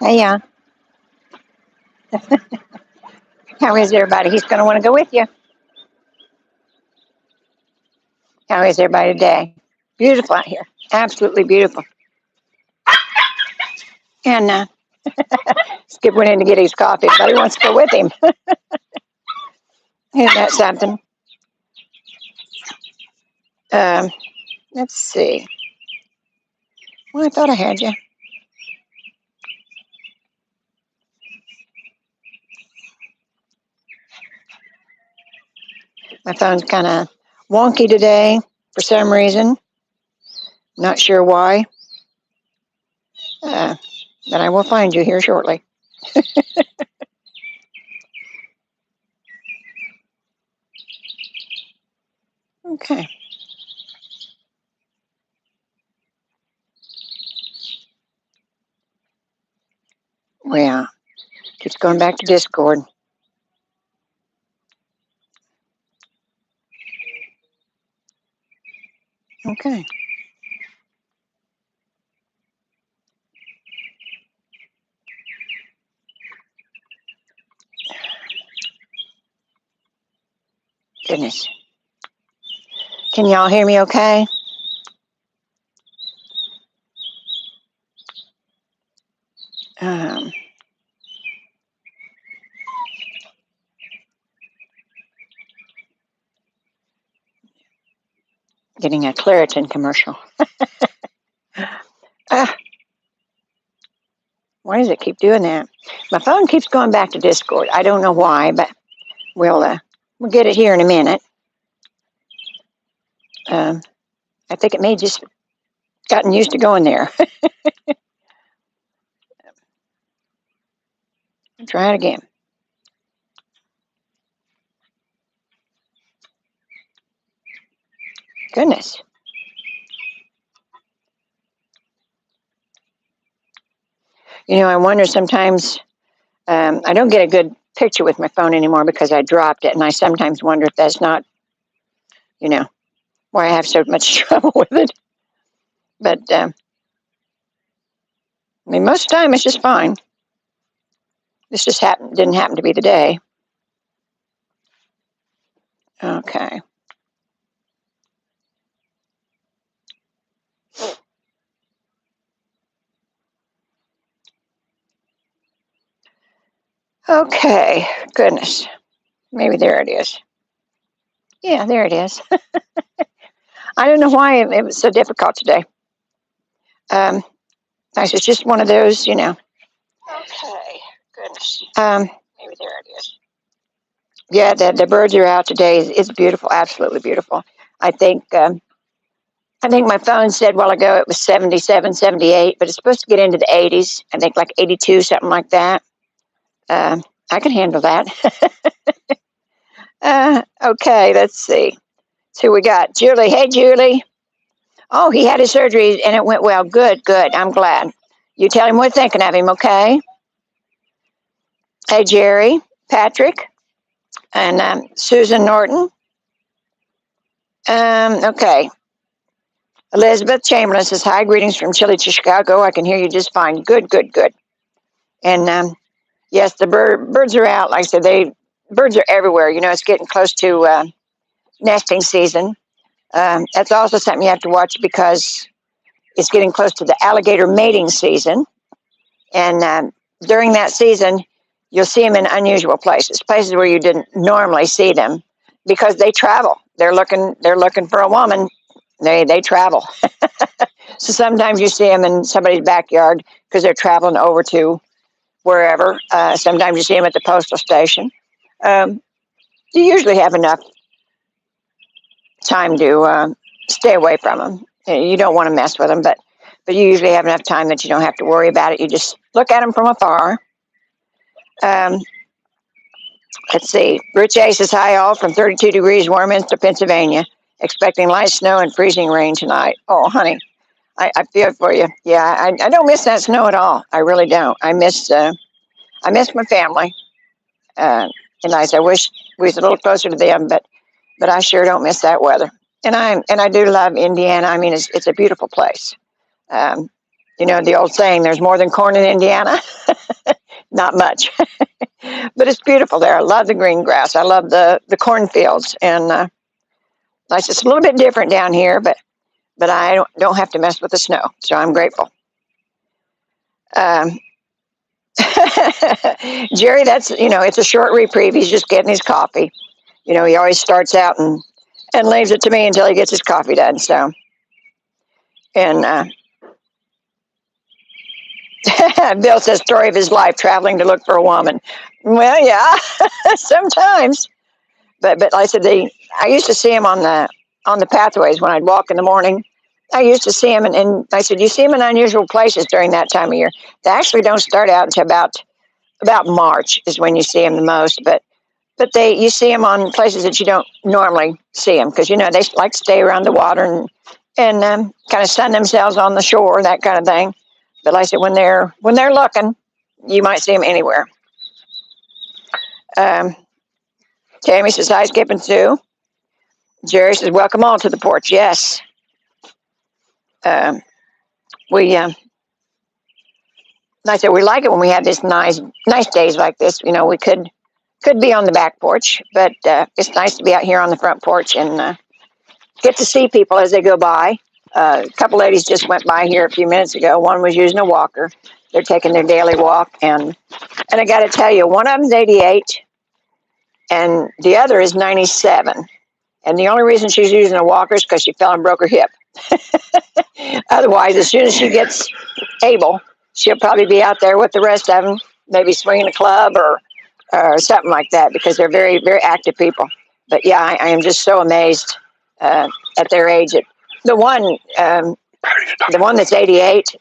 Hey, how is everybody? He's going to want to go with you. How is everybody today? Beautiful out here. Absolutely beautiful. And Skip went in to get his coffee, but he wants to go with him. Isn't that something? Um, let's see. Well, I thought I had you. My phone's kind of wonky today for some reason. Not sure why. But I will find you here shortly. Okay. Well, keeps going back to Discord. Okay. Goodness. Can y'all hear me okay? Um, Getting a Claritin commercial. Why does it keep doing that? My phone keeps going back to Discord. I don't know why, but we'll get it here in a minute. I think it may just gotten used to going there. Try it again. Goodness. I wonder sometimes, I don't get a good picture with my phone anymore because I dropped it, and I sometimes wonder if that's not, why I have so much trouble with it. But, most of the time it's just fine. This just didn't happen to be the day. Okay. Okay, goodness. Maybe there it is. Yeah, there it is. I don't know why it was so difficult today. It's just one of those, Okay, goodness. Maybe there it is. Yeah, the birds are out today. It's beautiful, absolutely beautiful. I think my phone said a while ago it was 77, 78, but it's supposed to get into the 80s. I think like 82, something like that. I can handle that. Okay, let's see. So we got Julie. Hey, Julie. Oh, he had his surgery and it went well. Good, good. I'm glad. You tell him we're thinking of him, okay? Hey, Jerry, Patrick, and Susan Norton. Okay. Elizabeth Chamberlain says, hi, greetings from Chile to Chicago. I can hear you just fine. Good, good, good. And yes, the birds are out. Like I said, birds are everywhere. It's getting close to nesting season. That's also something you have to watch because it's getting close to the alligator mating season. And during that season, you'll see them in unusual places where you didn't normally see them because they travel. They're looking for a woman. They travel. So sometimes you see them in somebody's backyard because they're traveling over to wherever. Sometimes you see them at the postal station. You usually have enough time to stay away from them. You don't want to mess with them, but you usually have enough time that you don't have to worry about it. You just look at them from afar. Let's see. Rich A says, hi all from 32 degrees Warminster, Pennsylvania. Expecting light snow and freezing rain tonight. Oh, honey, I feel for you. Yeah, I don't miss that snow at all. I really don't. I miss my family. And I wish we was a little closer to them, but I sure don't miss that weather. And I do love Indiana. I mean, it's a beautiful place. You know, the old saying, there's more than corn in Indiana. Not much. But it's beautiful there. I love the green grass. I love the cornfields. And it's a little bit different down here, but I don't have to mess with the snow. So I'm grateful. Um, Jerry, that's, it's a short reprieve. He's just getting his coffee. He always starts out and leaves it to me until he gets his coffee done. So, and Bill says, story of his life, traveling to look for a woman. Well, yeah, sometimes. But like I said, I used to see him on the pathways when I'd walk in the morning. I used to see him, and I said, you see him in unusual places during that time of year. They actually don't start out until about March is when you see him the most. But you see him on places that you don't normally see him because they like to stay around the water and kind of sun themselves on the shore, that kind of thing. But like I said, when they're looking, you might see them anywhere. Tammy says, hi, Skip and Sue. Jerry says, welcome all to the porch. Yes. Like I said, we like it when we have this nice days like this. We could be on the back porch, but it's nice to be out here on the front porch and get to see people as they go by. A couple ladies just went by here a few minutes ago. One was using a walker. They're taking their daily walk, and I got to tell you, one of them's 88, and the other is 97. And the only reason she's using a walker is because she fell and broke her hip. Otherwise, as soon as she gets able, she'll probably be out there with the rest of them, maybe swinging a club or something like that, because they're very, very active people. But yeah, I am just so amazed at their age. The one that's 88,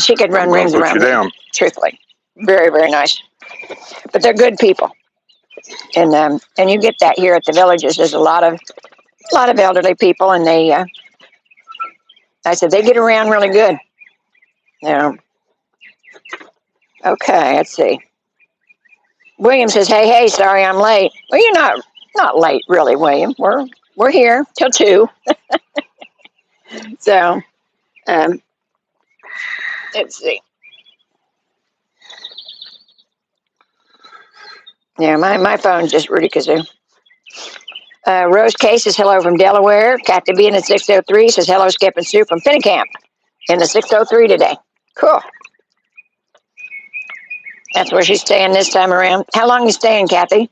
she could run rings around me, truthfully. Very, very nice. But they're good people. And you get that here at the villages. There's a lot of elderly people, and I said, they get around really good. Okay, let's see. William says, hey, sorry I'm late. Well, you're not late, really, William. We're here till 2. So, let's see. Yeah, my phone's just Rudy Kazoo. Rose K says hello from Delaware. Kathy B in the 603 says hello, Skip and Sue from Finnecamp in the 603 today. Cool. That's where she's staying this time around. How long are you staying, Kathy?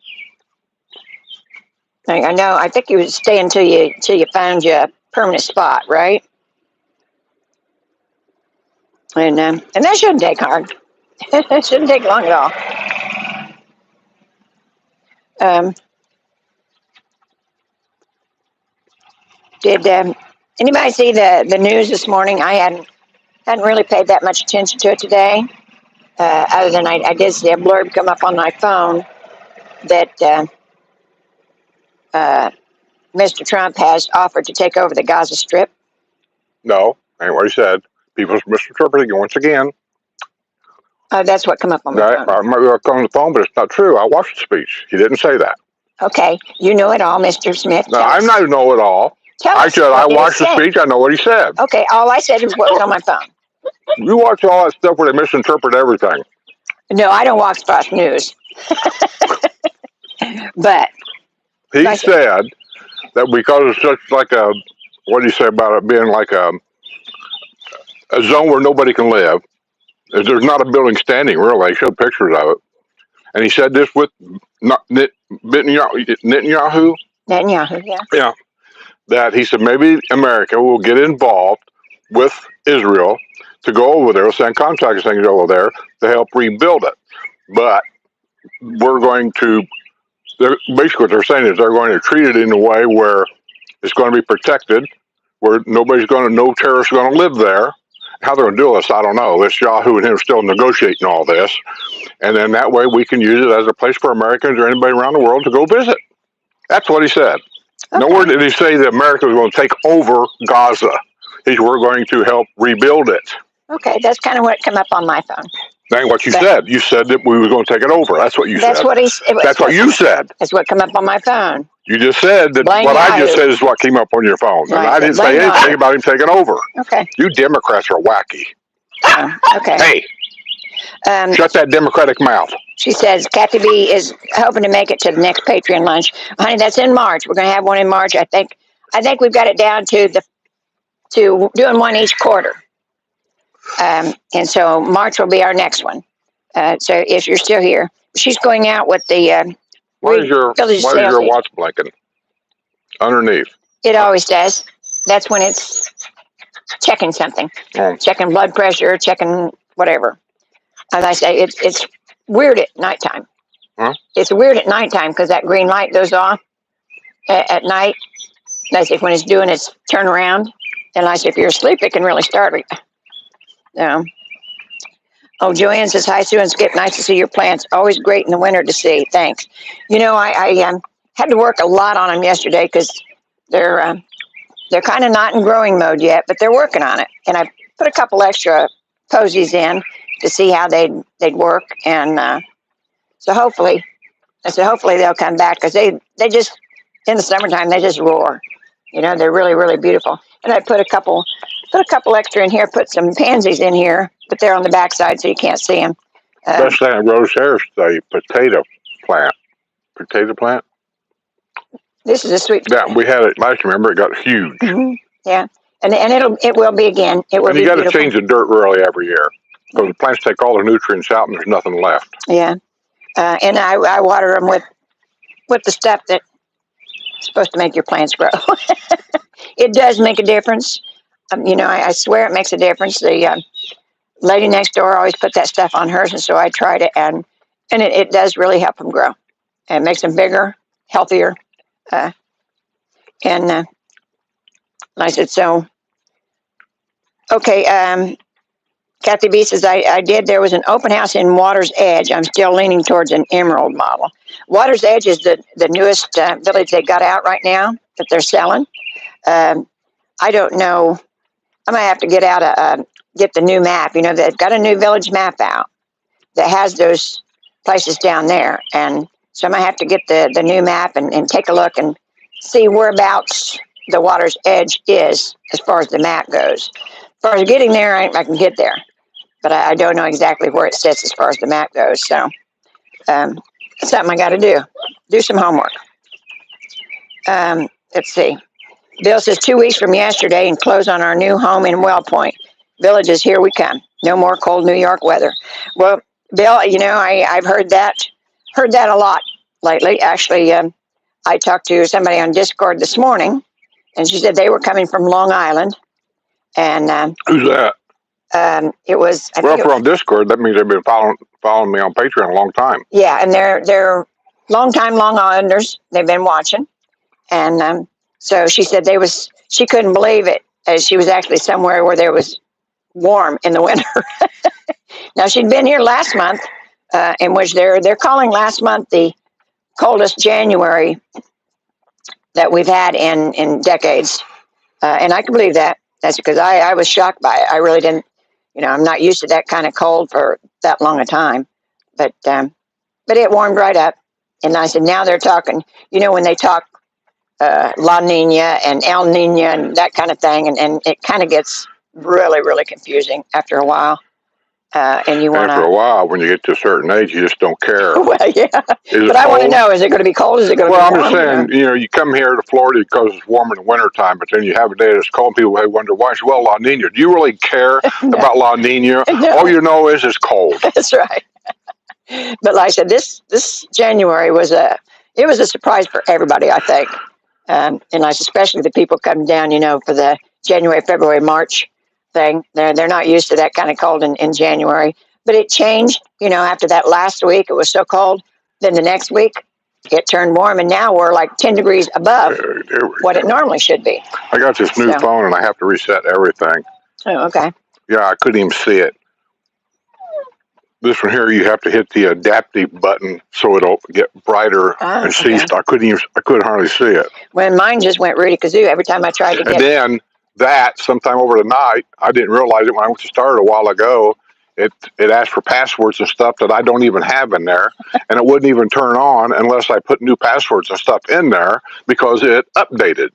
I know. I think you would stay until you found your permanent spot, right? And that shouldn't take hard. It shouldn't take long at all. Did anybody see the news this morning? I hadn't really paid that much attention to it today, other than I did see a blurb come up on my phone that Mr. Trump has offered to take over the Gaza Strip. No, ain't what he said. People misinterpreting it once again. That's what come up on my phone. I might be on the phone, but it's not true. I watched the speech. He didn't say that. Okay, you know it all, Mr. Smith. No, I'm not know it all. I said I watched the speech. I know what he said. Okay, all I said is what was on my phone. You watch all that stuff where they misinterpret everything. No, I don't watch Fox News. But he said that because it's such like a, what do you say about it being like a zone where nobody can live. There's not a building standing, really. I showed pictures of it. And he said this with Netanyahu. Netanyahu, yeah. Yeah. That he said maybe America will get involved with Israel to go over there, send contractors things over there to help rebuild it. But we're going to, basically what they're saying is they're going to treat it in a way where it's going to be protected, where no terrorists are going to live there. How they're going to do this, I don't know. This Yahoo and him are still negotiating all this. And then that way we can use it as a place for Americans or anybody around the world to go visit. That's what he said. Okay. Nowhere did he say that America was going to take over Gaza. We're going to help rebuild it. Okay, that's kind of what came up on my phone. That ain't what you said. You said that we were going to take it over. That's what you said. That's what you said. That's what came up on my phone. You just said that I just said is what came up on your phone. Right. And I didn't say anything about him taking over. Okay. You Democrats are wacky. Okay. Hey, shut that Democratic mouth. She says Kathy B is hoping to make it to the next Patreon lunch. Honey, that's in March. We're going to have one in March. I think we've got it down to doing one each quarter. And so March will be our next one. So if you're still here, she's going out with the Why is your watch blinking underneath? It always does. That's when it's checking something, checking blood pressure, checking whatever. As I say, it's weird at nighttime. Huh? It's weird at nighttime because that green light goes off at night. That's if when it's doing its turnaround. And like if you're asleep, it can really startle you. Oh, Joanne says, hi, Sue and Skip. Nice to see your plants. Always great in the winter to see. Thanks. I had to work a lot on them yesterday because they're kind of not in growing mode yet, but they're working on it. And I put a couple extra posies in to see how they'd work. And so hopefully they'll come back because they just, in the summertime, they just roar. They're really, really beautiful. And I put a couple extra in here, put some pansies in here, but they're on the backside so you can't see them. Best thing at Rose Harris, the potato plant. This is a sweet potato. Yeah, we had it last year. Remember, it got huge. Mm-hmm. Yeah, and it will be again. It will. And you got to change the dirt really every year because the plants take all the nutrients out and there's nothing left. Yeah, and I water them with the stuff that's supposed to make your plants grow. It does make a difference. I swear it makes a difference. The lady next door always put that stuff on hers, and so I tried it, and it does really help them grow. And it makes them bigger, healthier, and I said so. Okay, Kathy B says I did. There was an open house in Water's Edge. I'm still leaning towards an Emerald model. Water's Edge is the newest village they got out right now that they're selling. I don't know. I might have to get the new map. They've got a new village map out that has those places down there. And so I might have to get the new map and take a look and see whereabouts the Water's Edge is as far as the map goes. As far as getting there, I can get there. But I don't know exactly where it sits as far as the map goes. So that's something I got to do some homework. Let's see. Bill says 2 weeks from yesterday and close on our new home in Well Point. Villages, here we come. No more cold New York weather. Well, Bill, I've heard that a lot lately. Actually, I talked to somebody on Discord this morning, and she said they were coming from Long Island. And who's that? It was. If we're on Discord, that means they've been following me on Patreon a long time. Yeah, and they're long-time Long Islanders. They've been watching, and so she said she couldn't believe it, as she was actually somewhere where there was warm in the winter. Now, she'd been here last month, in which they're calling last month the coldest January that we've had in decades. And I can believe that. That's because I was shocked by it. I really didn't, I'm not used to that kind of cold for that long a time. But it warmed right up. And I said, now they're talking, when they talk La Nina and El Nino and that kind of thing, and it kind of gets really, really confusing after a while. And you want after a while, when you get to a certain age, you just don't care. Well, yeah. But I want to know: is it going to be cold? Is it going to be warm? Well, I'm just saying, you come here to Florida because it's warm in the wintertime, but then you have a day that's cold, and people wonder why. Well, La Nina. Do you really care about La Nina? No. All you know is it's cold. That's right. But like I said, this January was a surprise for everybody, I think, and especially the people coming down, for the January, February, March thing. They're not used to that kind of cold in January. But it changed, after that last week. It was so cold. Then the next week, it turned warm, and now we're like 10 degrees above what it normally should be. I got this new phone, and I have to reset everything. Oh, okay. Yeah, I couldn't even see it. This one here, you have to hit the adaptive button so it'll get brighter and see. Okay. I couldn't hardly see it. Well, mine just went Rudy Kazoo every time I tried to get it. And then sometime over the night, I didn't realize it when I went to start a while ago. It asked for passwords and stuff that I don't even have in there, and it wouldn't even turn on unless I put new passwords and stuff in there because it updated.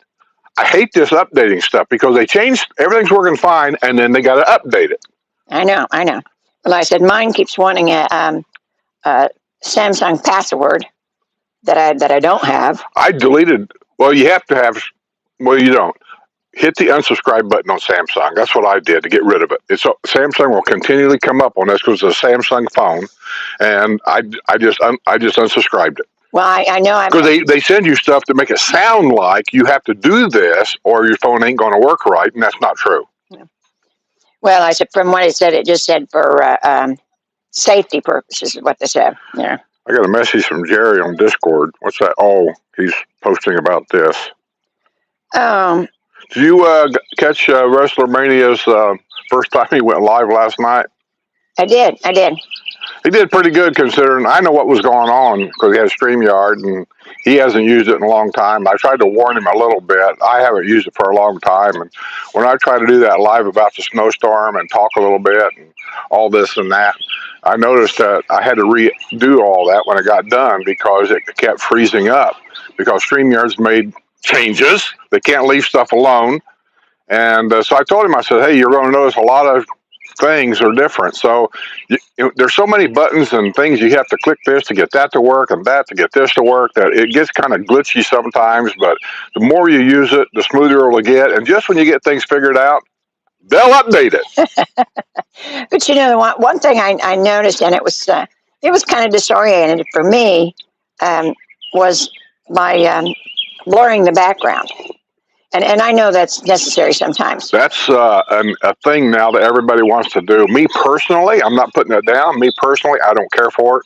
I hate this updating stuff because they changed, everything's working fine, and then they got to update it. I know. Well, I said mine keeps wanting a Samsung password that I don't have. I deleted. Well, you have to have. Well, you don't. Hit the unsubscribe button on Samsung. That's what I did to get rid of it. Samsung will continually come up on this because it's a Samsung phone, and I just unsubscribed it. Well, I know because they send you stuff to make it sound like you have to do this or your phone ain't going to work right, and that's not true. Yeah. Well, I said from what it said, it just said for safety purposes is what they said. Yeah. I got a message from Jerry on Discord. What's that? Oh, he's posting about this. Did you catch Wrestler Mania's first time he went live last night? I did. He did pretty good considering I know what was going on because he has StreamYard and he hasn't used it in a long time. I tried to warn him a little bit. I haven't used it for a long time. And when I try to do that live about the snowstorm and talk a little bit and all this and that, I noticed that I had to redo all that when it got done because it kept freezing up because StreamYard's made changes. They can't leave stuff alone. And so I told him, I said, hey, you're going to notice a lot of things are different. So there's so many buttons and things you have to click this to get that to work and that to get this to work that it gets kind of glitchy sometimes. But the more you use it, the smoother it will get. And just when you get things figured out, they'll update it. But you know, one thing I noticed, and it was kind of disoriented for me, was by blurring the background. And I know that's necessary sometimes. That's a thing now that everybody wants to do. Me personally, I'm not putting it down. Me personally, I don't care for it.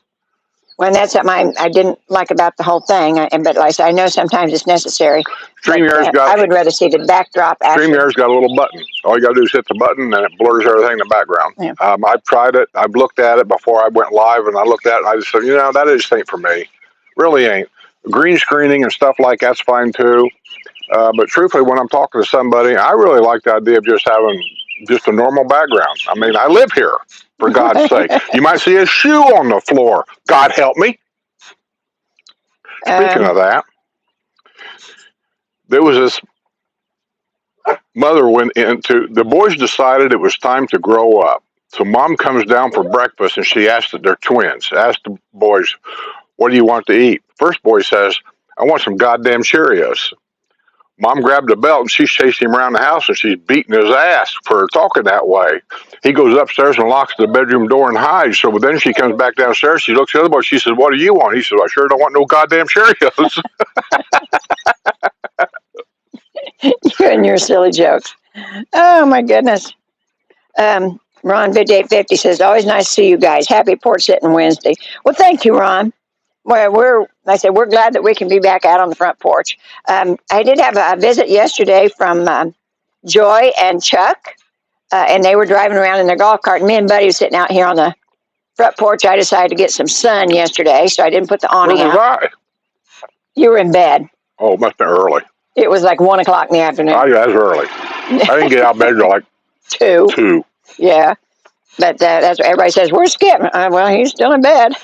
Well, that's something I didn't like about the whole thing. But like I said, I know sometimes it's necessary. StreamYard's I would rather see the backdrop. StreamYard's got a little button. All you got to do is hit the button, and it blurs everything in the background. Yeah. I've tried it. I've looked at it before I went live, and I looked at it, and I just said, that just ain't for me. Really ain't. Green screening and stuff like that's fine, too. But truthfully, when I'm talking to somebody, I really like the idea of just having just a normal background. I mean, I live here, for God's sake. You might see a shoe on the floor. God help me. Speaking of that, there was this mother went into, the boys decided it was time to grow up. So mom comes down for breakfast and she asked, they're twins, asked the boys, what do you want to eat? First boy says, I want some goddamn Cheerios. Mom grabbed a belt and she's chasing him around the house and she's beating his ass for talking that way. He goes upstairs and locks the bedroom door and hides. So then she comes back downstairs. She looks at the other boy. She says, what do you want? He says, I sure don't want no goddamn Cheerios. You and your silly jokes. Oh, my goodness. Ron 5850 says, always nice to see you guys. Happy Porch Sitting Wednesday. Well, thank you, Ron. Well, we're glad that we can be back out on the front porch. I did have a visit yesterday from Joy and Chuck, and they were driving around in their golf cart. And me and Buddy were sitting out here on the front porch. I decided to get some sun yesterday, so I didn't put the awning out. Where was I? You were in bed. Oh, it must have been early. It was like 1 o'clock in the afternoon. Oh, yeah, that's early. I didn't get out of bed until like 2. Yeah, but that's what everybody says. Where's Skip? Well, he's still in bed.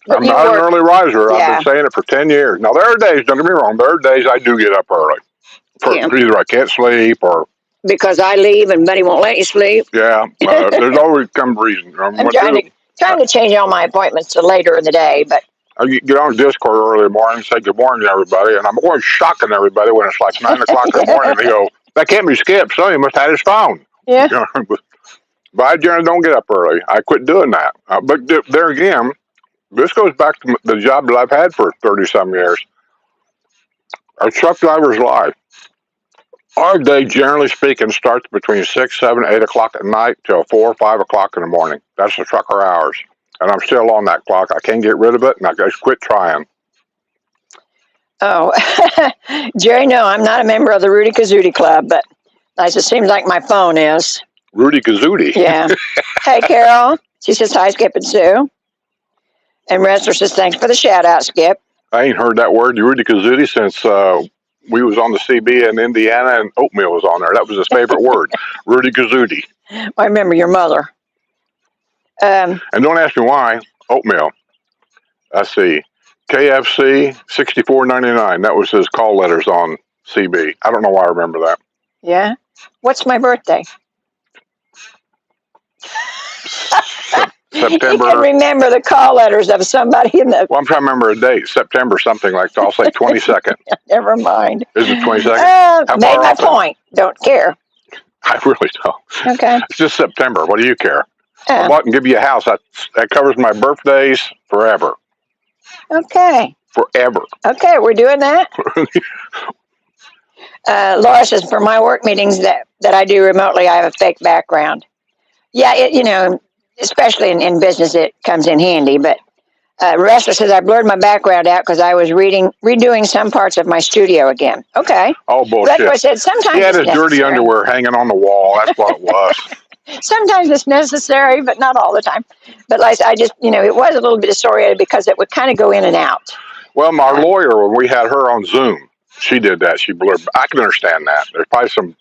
I'm not an early riser. Yeah. I've been saying it for 10 years. Now, there are days, don't get me wrong, there are days I do get up early. Either I can't sleep or... Because I leave and Buddy won't let you sleep. Yeah, there's always some reason. I'm trying to change all my appointments to later in the day, but... I get on Discord early in the morning and say good morning to everybody, and I'm always shocking everybody when it's like 9 o'clock in the morning. They go, that can't be Skip. Somebody must have had his phone. Yeah. But I generally don't get up early. I quit doing that. But there again... This goes back to the job that I've had for 30-some years. Our truck driver's life. Our day, generally speaking, starts between 6, 7, 8 o'clock at night till 4 or 5 o'clock in the morning. That's the trucker hours. And I'm still on that clock. I can't get rid of it, and I just quit trying. Oh, Jerry, no, I'm not a member of the Rudy Kazootie Club, but it seems like my phone is. Rudy Kazootie? Yeah. Hey, Carol. She says, hi, Skip and Sue. And Wrestler says, thanks for the shout-out, Skip. I ain't heard that word, Rudy Kazootie, since we was on the CB in Indiana and oatmeal was on there. That was his favorite word, Rudy Kazootie. I remember your mother. And don't ask me why. Oatmeal. Let's see. KFC, $64.99. That was his call letters on CB. I don't know why I remember that. Yeah? What's my birthday? He can September. remember the call letters of somebody in the. Well, I'm trying to remember a date. September something like that. I'll say 22nd. Never mind. Is it 22nd? How Made far my off? point. Don't care. I really don't. Okay. It's just September. What do you care? I bought and give you a house. That covers my birthdays forever. Okay. Forever. Okay, we're doing that. Laura says, for my work meetings that I do remotely, I have a fake background. Yeah, especially in business, it comes in handy. But Rester says, I blurred my background out because I was redoing some parts of my studio again. Okay. Oh, bullshit. That's what I said. Sometimes he had it's his dirty necessary. underwear hanging on the wall. That's what it was. Sometimes it's necessary, but not all the time. But like I just, it was a little bit disoriented because it would kind of go in and out. Well, my lawyer, when we had her on Zoom, she did that. She blurred. I can understand that. There's probably some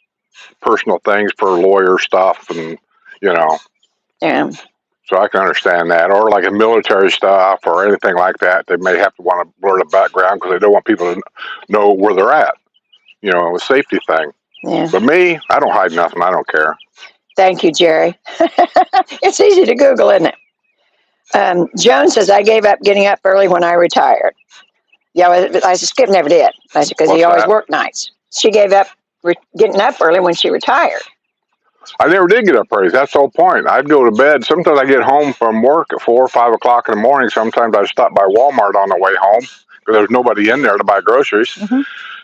personal things for lawyer stuff, and Yeah. So I can understand that, or like a military stuff or anything like that. They may have to want to blur the background because they don't want people to know where they're at. A safety thing. Yeah. But me, I don't hide nothing. I don't care. Thank you, Jerry. It's easy to Google, isn't it? Joan says, I gave up getting up early when I retired. Yeah, I said, Skip never did. I said, because he always worked nights. She gave up getting up early when she retired. I never did get up early. That's the whole point. I'd go to bed. Sometimes I get home from work at 4 or 5 o'clock in the morning. Sometimes I stop by Walmart on the way home because there's nobody in there to buy groceries. Mm-hmm.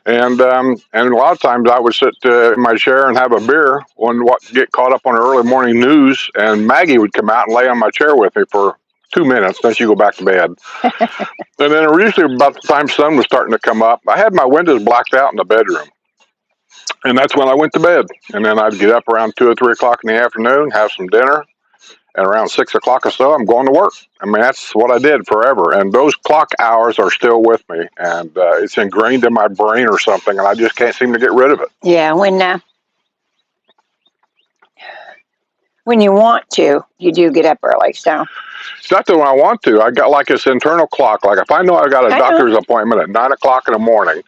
And a lot of times I would sit in my chair and have a beer get caught up on the early morning news, and Maggie would come out and lay on my chair with me for 2 minutes, then she'd go back to bed. And then usually about the time sun was starting to come up, I had my windows blacked out in the bedroom. And that's when I went to bed. And then I'd get up around 2 or 3 o'clock in the afternoon, have some dinner, and around 6 o'clock or so, I'm going to work. I mean, that's what I did forever. And those clock hours are still with me. And it's ingrained in my brain or something, and I just can't seem to get rid of it. Yeah, when you want to, you do get up early. So it's not that when I want to. I got like this internal clock. Like if I know I got a doctor's appointment at 9 o'clock in the morning,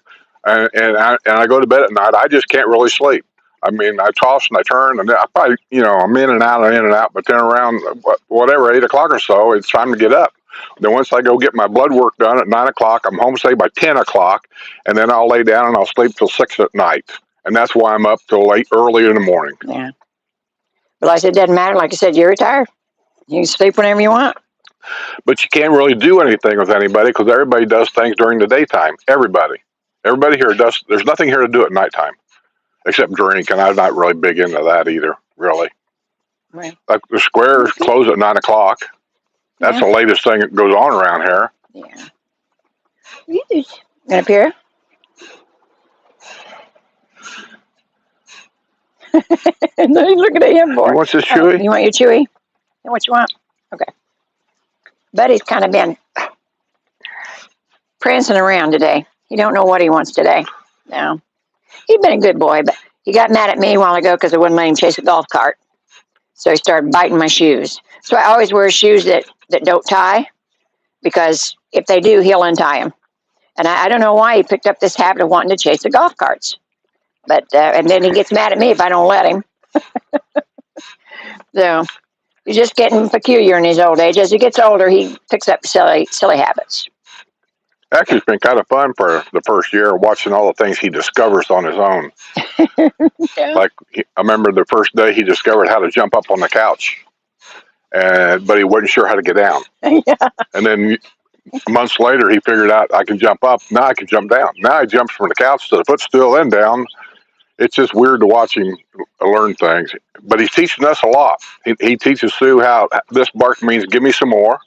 and I go to bed at night, I just can't really sleep. I mean, I toss and I turn, and I probably, I'm in and out, but then around whatever, 8 o'clock or so, it's time to get up. Then once I go get my blood work done at 9 o'clock, I'm home, say, by 10 o'clock, and then I'll lay down and I'll sleep till 6 at night. And that's why I'm up till early in the morning. Yeah. But like I said, it doesn't matter. Like I said, you're retired. You can sleep whenever you want. But you can't really do anything with anybody because everybody does things during the daytime. Everybody here does. There's nothing here to do at nighttime except drink, and I'm not really big into that either, really. Right. Like the squares close at 9 o'clock. That's the latest thing that goes on around here. Yeah. You gonna appear? No, he's looking at him for. You want this chewy? You want your chewy? What you want? Okay. Buddy's kind of been prancing around today. He don't know what he wants today. No. He's been a good boy, but he got mad at me a while ago because I wouldn't let him chase a golf cart. So he started biting my shoes. So I always wear shoes that don't tie, because if they do, he'll untie them. And I don't know why he picked up this habit of wanting to chase the golf carts. But and then he gets mad at me if I don't let him. So he's just getting peculiar in his old age. As he gets older, he picks up silly habits. Actually, it's been kind of fun for the first year watching all the things he discovers on his own. Yeah. Like I remember the first day he discovered how to jump up on the couch, but he wasn't sure how to get down. Yeah. And then months later, he figured out I can jump up. Now I can jump down. Now he jumps from the couch to the footstool and down. It's just weird to watch him learn things. But he's teaching us a lot. He teaches Sue how this bark means give me some more.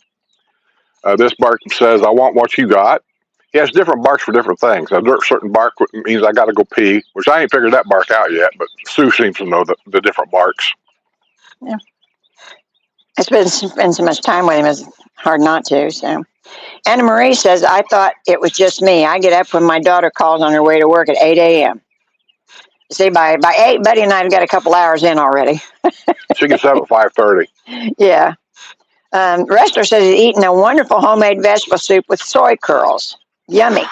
This bark says I want what you got. He has different barks for different things. A certain bark means I got to go pee, which I ain't figured that bark out yet, but Sue seems to know the different barks. Yeah. I spend so much time with him, it's hard not to. So, Anna Marie says, I thought it was just me. I get up when my daughter calls on her way to work at 8 a.m. See, by 8, Buddy and I have got a couple hours in already. She gets up at 5:30. Yeah. Rester says he's eating a wonderful homemade vegetable soup with soy curls. Yummy.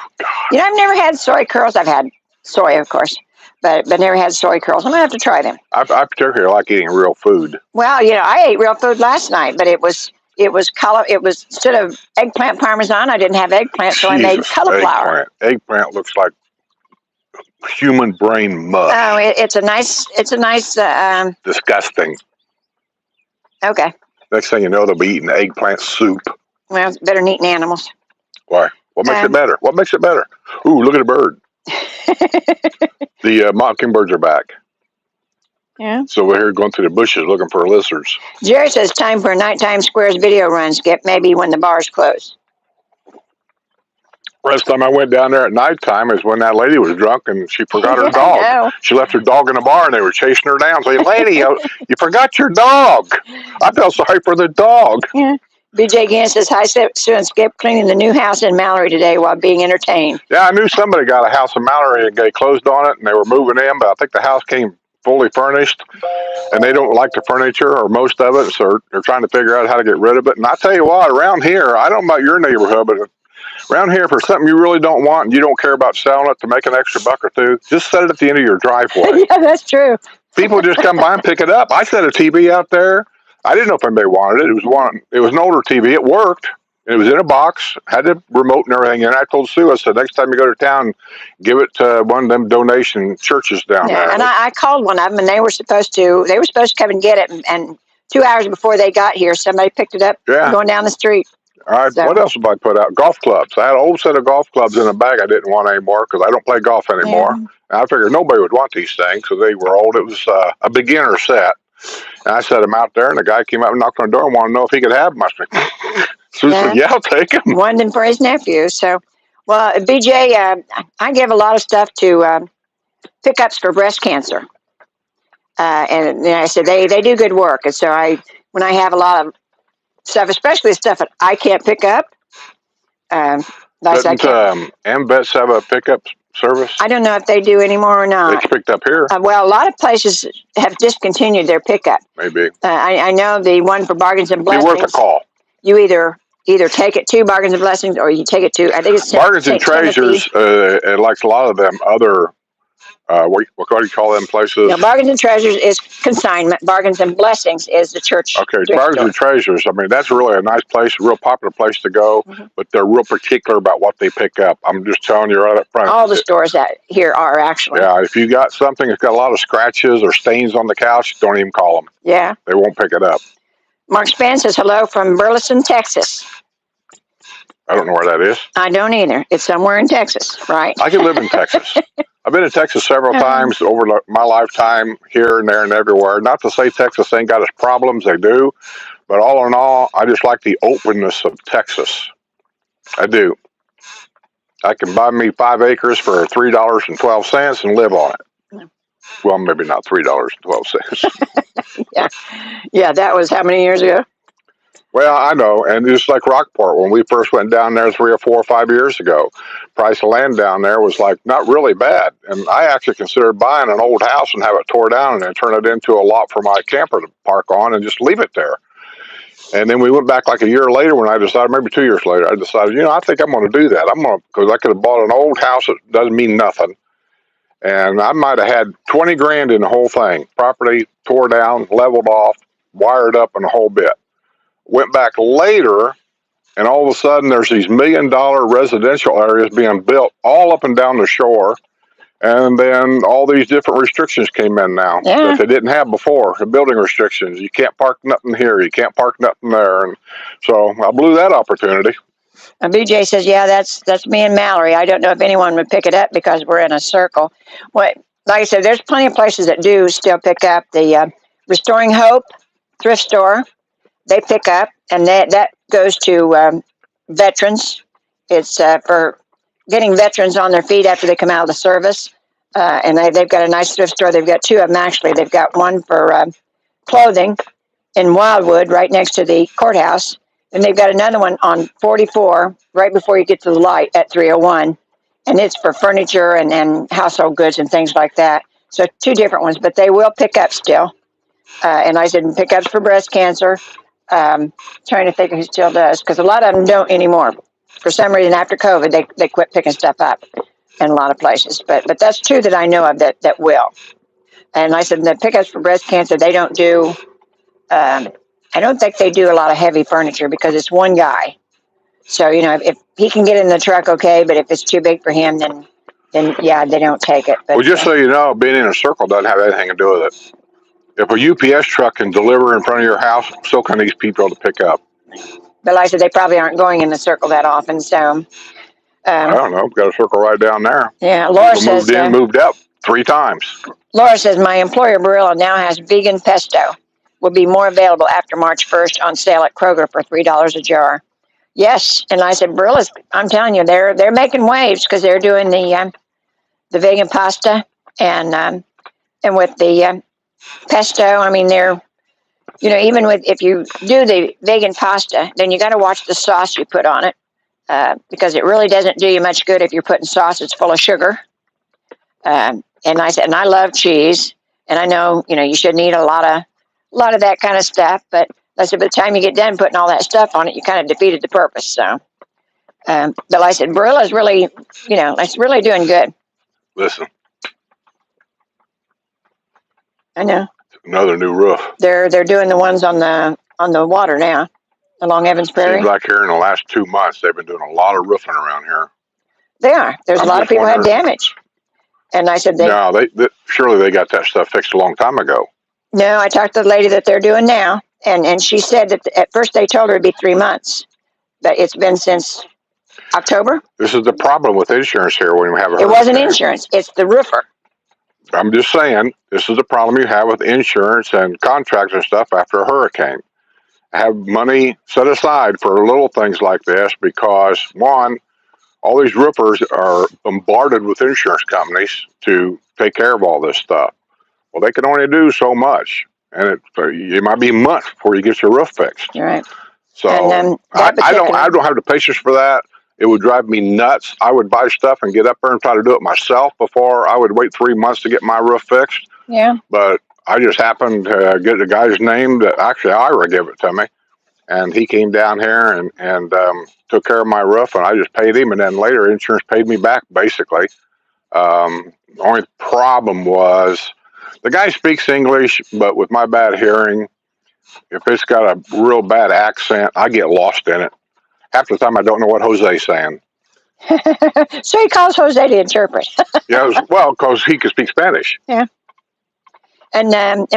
I've never had soy curls. I've had soy, of course, but never had soy curls. I'm gonna have to try them. I particularly like eating real food. Well, I ate real food last night, but it was instead of eggplant parmesan, I didn't have eggplant, so I made Jesus, cauliflower. Eggplant looks like human brain mush. Oh, it's a nice. Disgusting. Okay. Next thing you know, they'll be eating eggplant soup. Well, it's better than eating animals. Why? What makes it better? What makes it better? Ooh, look at a bird. The mockingbirds are back. Yeah. So we're here going through the bushes looking for lizards. Jerry says time for a nighttime squares video run, Skip. Maybe when the bars close. Last time I went down there at nighttime is when that lady was drunk and she forgot her dog. She left her dog in the bar and they were chasing her down. Saying, "Lady, you forgot your dog." I felt sorry for the dog. Yeah. BJ Gann says, "Hi, Sue and Skip, cleaning the new house in Mallory today while being entertained." Yeah, I knew somebody got a house in Mallory and they closed on it and they were moving in, but I think the house came fully furnished and they don't like the furniture or most of it, so they're trying to figure out how to get rid of it. And I tell you what, around here, I don't know about your neighborhood, but around here, for something you really don't want and you don't care about selling it to make an extra buck or two, just set it at the end of your driveway. Yeah, that's true. People just come by and pick it up. I set a TV out there. I didn't know if anybody wanted it. It was an older TV. It worked. It was in a box, had the remote and everything. And I told Sue, I said, next time you go to town, give it to one of them donation churches down there. And I called one of them, and they were supposed to come and get it. And 2 hours before they got here, somebody picked it up going down the street. All right, so what else did I put out? Golf clubs. I had an old set of golf clubs in a bag I didn't want anymore because I don't play golf anymore. Yeah. And I figured nobody would want these things because they were old. It was a beginner set. And I set them out there, and the guy came up and knocked on the door and wanted to know if he could have them. I said, Sue said, yeah, I'll take them. Wanted them for his nephew. So, well, BJ, I give a lot of stuff to pickups for breast cancer. And I said, they do good work. And so when I have a lot of stuff, especially stuff that I can't pick up. Doesn't AMVETS have a pickup service? I don't know if they do anymore or not. It's picked up here. Well, a lot of places have discontinued their pickup. Maybe. I know the one for Bargains and Blessings. It's worth a call. You either take it to Bargains and Blessings or you take it to, I think it's Bargains and Treasures, and like a lot of them other, what do you call them places? No, Bargains and Treasures is consignment. Bargains and Blessings is the church. Okay, Bargains and Treasures. I mean, that's really a nice place, a real popular place to go, but they're real particular about what they pick up. I'm just telling you right up front. All the stores that here are actually. Yeah, if you got something that's got a lot of scratches or stains on the couch, don't even call them. Yeah. They won't pick it up. Mark Span says hello from Burleson, Texas. I don't know where that is. I don't either. It's somewhere in Texas, right? I could live in Texas. I've been to Texas several times over my lifetime, here and there and everywhere. Not to say Texas ain't got its problems, they do. But all in all, I just like the openness of Texas. I do. I can buy me 5 acres for $3.12 and live on it. Well, maybe not $3.12. Yeah, that was how many years ago? Well, I know, and just like Rockport, when we first went down there 3 or 4 or 5 years ago, price of land down there was like not really bad. And I actually considered buying an old house and have it tore down and then turn it into a lot for my camper to park on and just leave it there. And then we went back like a year later when I decided, maybe 2 years later, I decided, I think I'm going to do that. Because I could have bought an old house that doesn't mean nothing. And I might have had 20 grand in the whole thing. Property tore down, leveled off, wired up, and a whole bit. Went back later, and all of a sudden there's these $1 million residential areas being built all up and down the shore. And then all these different restrictions came in now that they didn't have before. The building restrictions. You can't park nothing here. You can't park nothing there. And so I blew that opportunity. And BJ says, yeah, that's me and Mallory. I don't know if anyone would pick it up because we're in a circle. Like I said, there's plenty of places that do still pick up. The Restoring Hope thrift store, they pick up, and that goes to veterans. It's for getting veterans on their feet after they come out of the service. And they've got a nice thrift store. They've got 2 of them, actually. They've got one for clothing in Wildwood, right next to the courthouse. And they've got another one on 44, right before you get to the light at 301. And it's for furniture and household goods and things like that. So 2 different ones, but they will pick up still. And I said pickups for breast cancer. Trying to think who still does, because a lot of them don't anymore. For some reason, after COVID, they quit picking stuff up. in a lot of places. But that's two that I know of that will. And I said the pickups for breast cancer, they don't do. I don't think they do a lot of heavy furniture because it's one guy. So if he can get in the truck, okay. But if it's too big for him, then yeah, they don't take it. But, well, just so you know, being in a circle doesn't have anything to do with it. If a UPS truck can deliver in front of your house, so can these people to pick up. But like I said, they probably aren't going in the circle that often. So I don't know. Got a circle right down there. Yeah, Laura People says. moved in, moved out 3 times. Laura says my employer Barilla now has vegan pesto. Will be more available after March 1st on sale at Kroger for $3 a jar. Yes, and I said Barilla's. I'm telling you, they're making waves because they're doing the vegan pasta and with the pesto. I mean, they're even with if you do the vegan pasta, then you got to watch the sauce you put on it because it really doesn't do you much good if you're putting sauce that's full of sugar. And I said, and I love cheese, and I know you shouldn't eat a lot of that kind of stuff, but I said by the time you get done putting all that stuff on it, you kind of defeated the purpose. So, but I said Barilla's really, it's really doing good. Listen, I know. Another new roof. They're doing the ones on the water now, along Evans Prairie. Seems like here in the last 2 months they've been doing a lot of roofing around here. They are. There's a lot of people had damage, and I said no, they surely they got that stuff fixed a long time ago. No, I talked to the lady that they're doing now, and she said that at first they told her it'd be 3 months, but it's been since October. This is the problem with insurance here when you have a hurricane. It wasn't insurance; it's the roofer. I'm just saying, this is the problem you have with insurance and contracts and stuff after a hurricane. Have money set aside for little things like this because, one, all these roofers are bombarded with insurance companies to take care of all this stuff. Well, they can only do so much, and it might be months before you get your roof fixed. Right. So I don't have the patience for that. It would drive me nuts. I would buy stuff and get up there and try to do it myself before I would wait 3 months to get my roof fixed. Yeah. But I just happened to get the guy's name that actually Ira gave it to me. And he came down here and took care of my roof, and I just paid him. And then later, insurance paid me back, basically. The only problem was the guy speaks English, but with my bad hearing, if it's got a real bad accent, I get lost in it. Half the time, I don't know what Jose's saying. So he calls Jose to interpret. Yeah, well, because he can speak Spanish. Yeah. And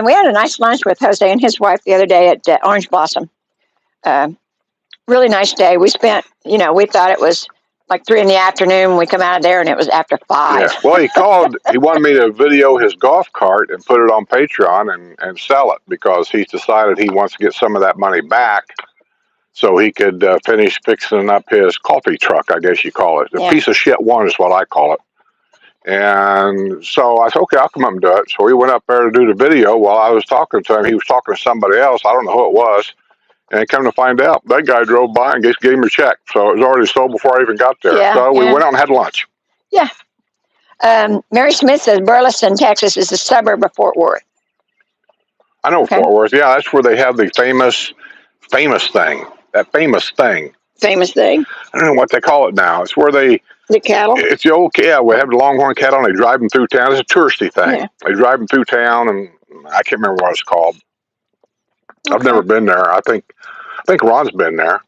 we had a nice lunch with Jose and his wife the other day at Orange Blossom. Really nice day. We spent, we thought it was like 3 PM. We come out of there and it was after 5. Yeah. Well, he called. He wanted me to video his golf cart and put it on Patreon and sell it because he's decided he wants to get some of that money back so he could finish fixing up his coffee truck, I guess you call it. A piece of shit one is what I call it. And so I said, okay, I'll come up and do it. So we went up there to do the video. While I was talking to him, he was talking to somebody else. I don't know who it was. And come to find out, that guy drove by and gave him a check. So it was already sold before I even got there. Yeah, so we went out and had lunch. Yeah. Mary Smith says Burleson, Texas is a suburb of Fort Worth. I know Fort Worth. Yeah, that's where they have the famous thing. That famous thing. Famous thing? I don't know what they call it now. It's where they... The cattle? It's the old... Yeah, we have the longhorn cattle and they drive them through town. It's a touristy thing. Yeah. They drive them through town and I can't remember what it's called. Okay. I've never been there. I think Ron's been there.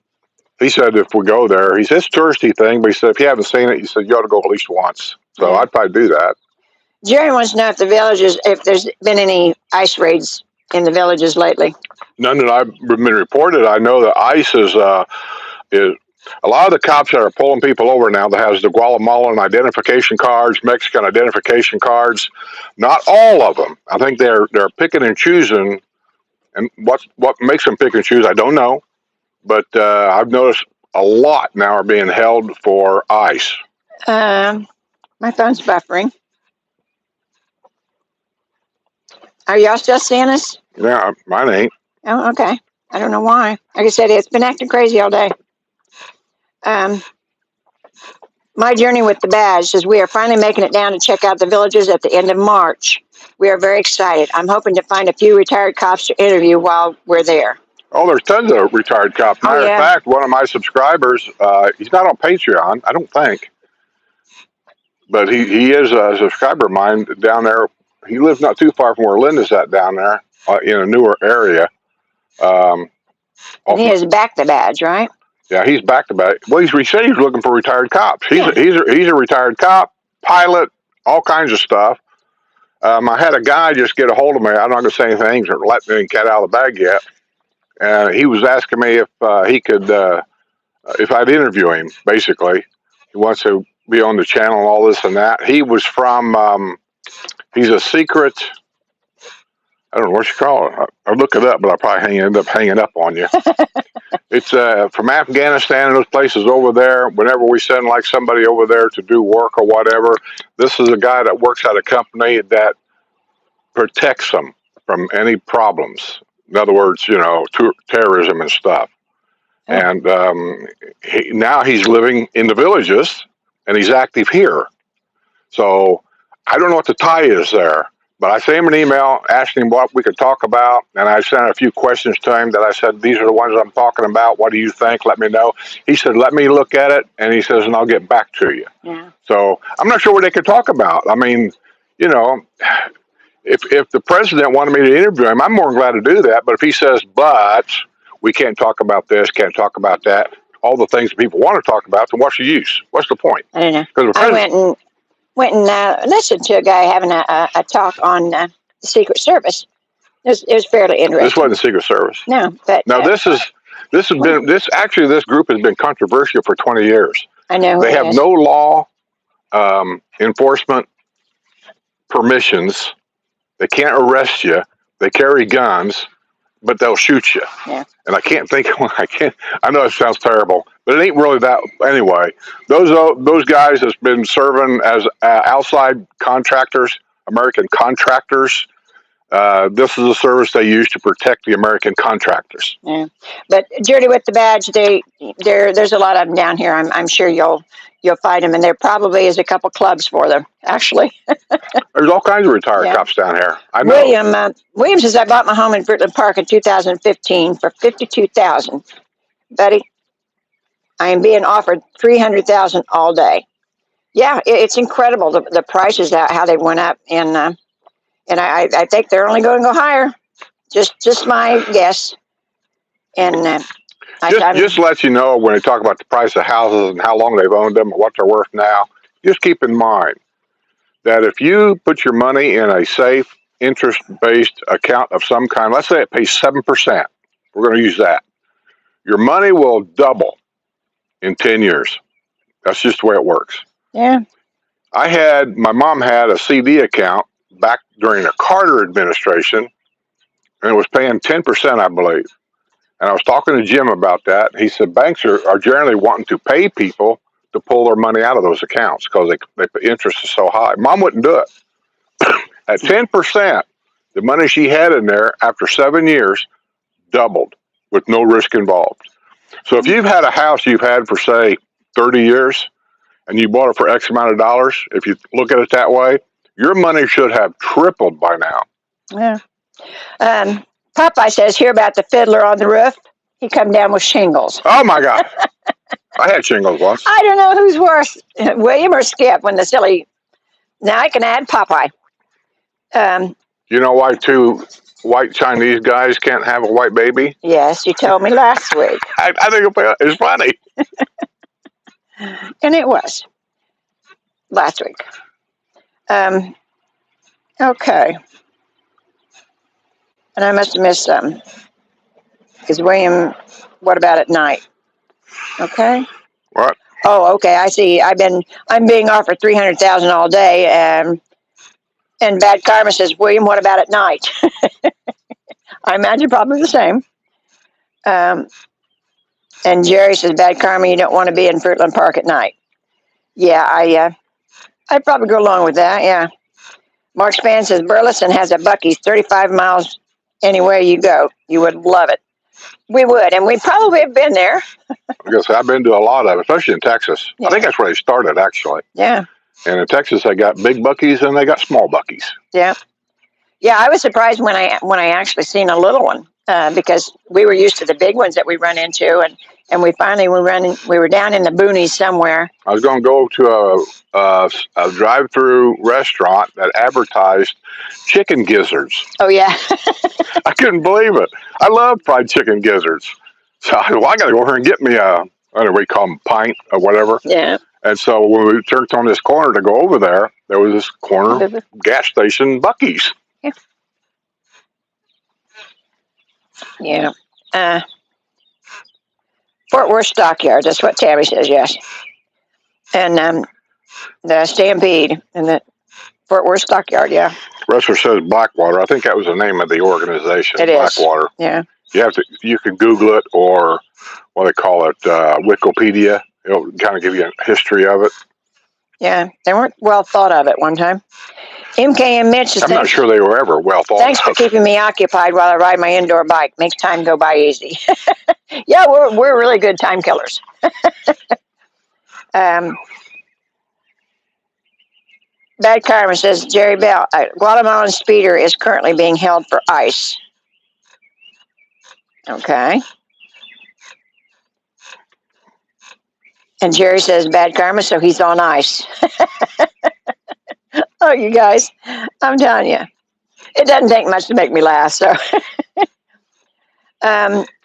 He said if we go there, he says it's a touristy thing, but he said if you haven't seen it, he said you ought to go at least once. So I'd probably do that. Jerry wants to know if there's been any ice raids in the villages lately. None that I've been reported. I know that ICE is a lot of the cops that are pulling people over now that has the Guatemalan identification cards, Mexican identification cards. Not all of them. I think they're picking and choosing, and what makes them pick and choose, I don't know. But I've noticed a lot now are being held for ICE. My phone's buffering. Are y'all still seeing us? Yeah, mine ain't. Oh, okay. I don't know why. Like I said, it's been acting crazy all day. My journey with the badge says we are finally making it down to check out the villages at the end of March. We are very excited. I'm hoping to find a few retired cops to interview while we're there. Oh, there's tons of retired cops. Matter of fact, one of my subscribers, he's not on Patreon, I don't think. but he is a subscriber of mine down there. He lives not too far from where Linda's at down there, in a newer area. And he has back the badge, right? Yeah, he's back to back. Well, he said he's looking for retired cops. He's Yeah. he's a retired cop, pilot, all kinds of stuff. I had a guy just get a hold of me. I'm not going to say anything or let me cat out of the bag yet. And he was asking me if he could, if I'd interview him. Basically, he wants to be on the channel and all this and that. He was from. He's a secret. I don't know what you call it. I'll look it up, but I'll probably end up hanging up on you. It's from Afghanistan and those places over there. Whenever we send like somebody over there to do work or whatever, this is a guy that works at a company that protects them from any problems. In other words, terrorism and stuff. Oh. And now he's living in the villages, and he's active here. So I don't know what the tie is there. But I sent him an email asking him what we could talk about, and I sent a few questions to him that I said, these are the ones I'm talking about. What do you think? Let me know. He said, let me look at it, and he says, and I'll get back to you. Yeah. So I'm not sure what they could talk about. I mean, if the president wanted me to interview him, I'm more than glad to do that. But if he says, but we can't talk about this, can't talk about that, all the things that people want to talk about, then what's the use? What's the point? I don't know. I went and listened to a guy having a talk on the Secret Service. It was fairly interesting. This wasn't the Secret Service. No, but no, this group has been controversial for 20 years. I know. They have no law enforcement permissions. They can't arrest you. They carry guns, but they'll shoot you. Yeah. And I can't think. I know it sounds terrible, but it ain't really that. Anyway, those guys has been serving as outside contractors, American contractors. This is a service they use to protect the American contractors. Yeah, but Judy, with the badge, there's a lot of them down here. I'm sure you'll find them, and there probably is a couple clubs for them. Actually, there's all kinds of retired cops down here. I know. William says I bought my home in Fruitland Park in 2015 for $52,000. Buddy, I am being offered $300,000 all day. Yeah, it's incredible the prices how they went up, and I think they're only going to go higher. Just my guess. And just to let you know, when they talk about the price of houses and how long they've owned them and what they're worth now, just keep in mind that if you put your money in a safe, interest-based account of some kind, let's say it pays 7%, we're going to use that, your money will double in 10 years. That's just the way it works. Yeah. My mom had a CD account back during the Carter administration, and it was paying 10%, I believe. And I was talking to Jim about that. He said banks are generally wanting to pay people to pull their money out of those accounts because the interest is so high. Mom wouldn't do it. At 10%, the money she had in there after 7 years doubled with no risk involved. So if you've had a house you've had for, say, 30 years, and you bought it for X amount of dollars, if you look at it that way, your money should have tripled by now. Yeah. Popeye says, hear about the fiddler on the roof? He come down with shingles. Oh, my God. I had shingles once. I don't know who's worse, William or Skip, when the silly... Now I can add Popeye. You know why two white Chinese guys can't have a white baby? Yes, you told me last week. I think it's funny. And it was. Last week. Okay. And I must have missed something. Because William, what about at night? Okay. What? Oh, okay. I see. I'm being offered $300,000 all day, and Bad Karma says, William, what about at night? I imagine probably the same. And Jerry says, Bad Karma, you don't want to be in Fruitland Park at night. Yeah, I'd probably go along with that. Yeah. Mark Span says Burleson has a Bucky's 35 miles anywhere you go. You would love it. We would, and we probably have been there. I guess I've been to a lot of it, especially in Texas. Yeah. I think that's where they started, actually. Yeah. And in Texas, they got big Bucky's and they got small Bucky's. Yeah. Yeah, I was surprised when I actually seen a little one. because we were used to the big ones that we run into, and we finally we were down in the boonies somewhere. I was going to go to a drive-through restaurant that advertised chicken gizzards. Oh yeah. I couldn't believe it. I love fried chicken gizzards. So I got to go over and get me a, what do we call them, pint or whatever. Yeah. And so when we turned on this corner to go over there was this corner gas station, Bucky's. Yeah. Fort Worth Stockyard. That's what Tammy says. Yes. And the Stampede and the Fort Worth Stockyard. Yeah. Wrestler says Blackwater. I think that was the name of the organization. It is. Blackwater. Yeah. You can Google it, or what they call it, Wikipedia. It'll kind of give you a history of it. Yeah, they weren't well thought of at one time. MK and Mitch is I'm not sure they were ever well thought thanks for keeping me occupied while I ride my indoor bike. Makes time go by easy. Yeah, we're really good time killers. Bad Karma says, Jerry Bell, a Guatemalan speeder is currently being held for ICE. Okay. And Jerry says, bad karma, so he's on ice. Oh, you guys, I'm telling you, it doesn't take much to make me laugh. So,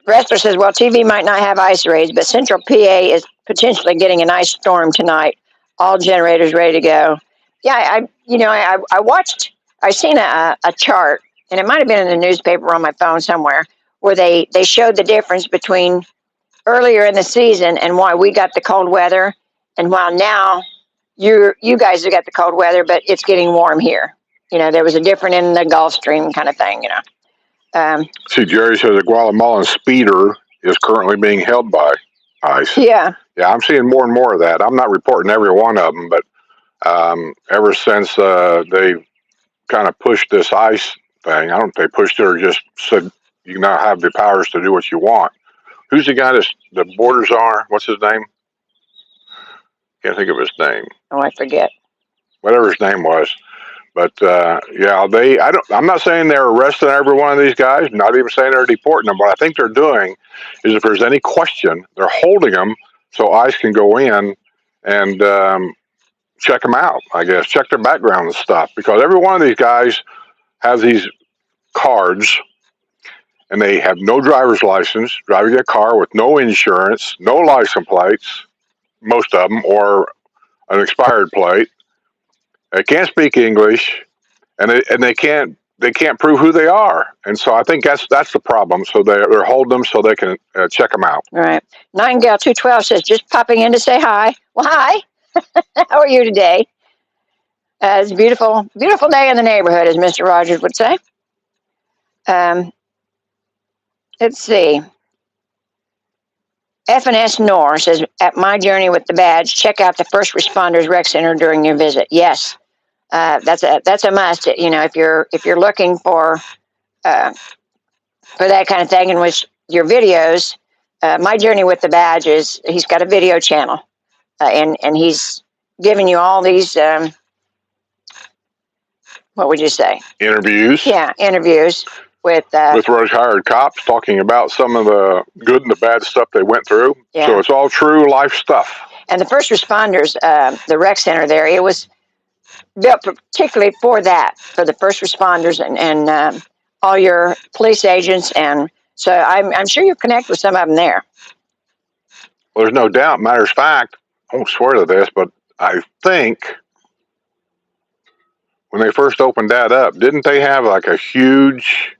Wrestler says, well, TV might not have ice raids, but Central PA is potentially getting an ice storm tonight. All generators ready to go. Yeah, I watched, I seen a chart, and it might have been in the newspaper or on my phone somewhere, where they showed the difference between earlier in the season and why we got the cold weather, and while now you guys have got the cold weather, but it's getting warm here. There was a difference in the Gulf Stream kind of thing. See, Jerry says a Guatemalan speeder is currently being held by ICE. Yeah. Yeah, I'm seeing more and more of that. I'm not reporting every one of them, but ever since they kind of pushed this ICE thing, I don't know if they pushed it or just said you now have the powers to do what you want. Who's the guy that the borders are? What's his name? Can't think of his name. Oh, I forget. Whatever his name was. But yeah, I'm not saying they're arresting every one of these guys. Not even saying they're deporting them. What I think they're doing is, if there's any question, they're holding them so ICE can go in and check them out. I guess check their background and stuff, because every one of these guys has these cards, and they have no driver's license, driving a car with no insurance, no license plates, most of them, or an expired plate. They can't speak English, and they can't prove who they are. And so I think that's the problem. So they're holding them so they can check them out. All right. Nightingale 212 says, just popping in to say hi. Well, hi. How are you today? It's a beautiful day in the neighborhood, as Mr. Rogers would say. Let's see. F&S Nor says, at my journey with the badge, check out the First Responders Rec Center during your visit. Yes, that's a must. If you're looking for that kind of thing, in which your videos, my journey with the badge is, he's got a video channel, and he's giving you all these, what would you say? Interviews. Yeah, interviews with retired cops talking about some of the good and the bad stuff they went through. Yeah. So it's all true life stuff. And the First Responders, the rec center there, it was built particularly for that, for the first responders and all your police agents. And so I'm sure you connect with some of them there. Well, there's no doubt. Matter of fact, I won't swear to this, but I think when they first opened that up, didn't they have like a huge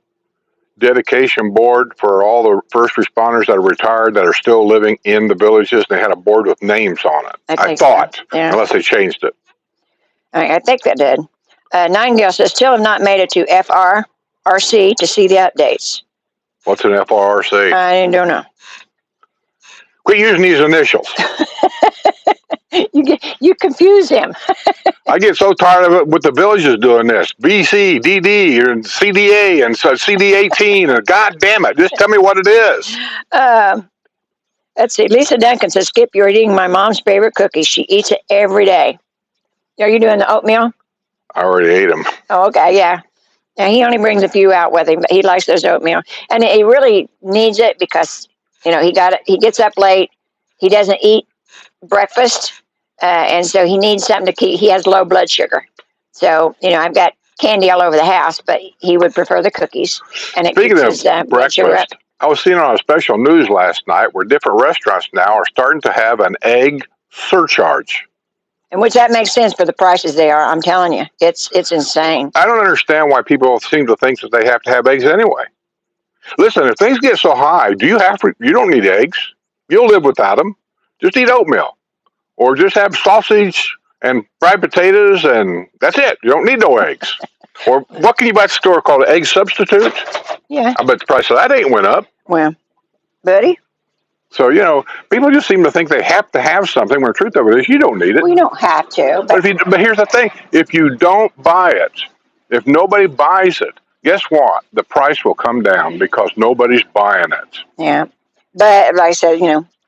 dedication board for all the first responders that are retired that are still living in the villages? They had a board with names on it. I thought, so. Yeah. Unless they changed it. I think that did. Nightingale says, still have not made it to FRRC to see the updates. What's an FRRC? I don't know. Quit using these initials. You confuse him. I get so tired of it with the villages doing this. BC, DD, and CDA, and so CD18, and God damn it, just tell me what it is. Let's see. Lisa Duncan says, Skip, you're eating my mom's favorite cookies. She eats it every day. Are you doing the oatmeal? I already ate them. Oh, okay, yeah. Yeah, he only brings a few out with him, but he likes those oatmeal, and he really needs it because he got it. He gets up late. He doesn't eat breakfast, and so he needs something to keep. He has low blood sugar, so I've got candy all over the house, but he would prefer the cookies, and it Speaking keeps of his blood sugar up. breakfast, I was seeing on a special news last night where different restaurants now are starting to have an egg surcharge. And which that makes sense for the prices they are. I'm telling you, it's insane. I don't understand why people seem to think that they have to have eggs anyway. Listen, if things get so high, you don't need eggs. You'll live without them. Just eat oatmeal, or just have sausage and fried potatoes, and that's it. You don't need no eggs. Or what can you buy at the store called an egg substitute? Yeah. I bet the price of that ain't went up. Well, buddy. So, people just seem to think they have to have something when the truth of it is you don't need it. Well, you don't have to. But here's the thing. If you don't buy it, if nobody buys it, guess what? The price will come down because nobody's buying it. Yeah. But like I said,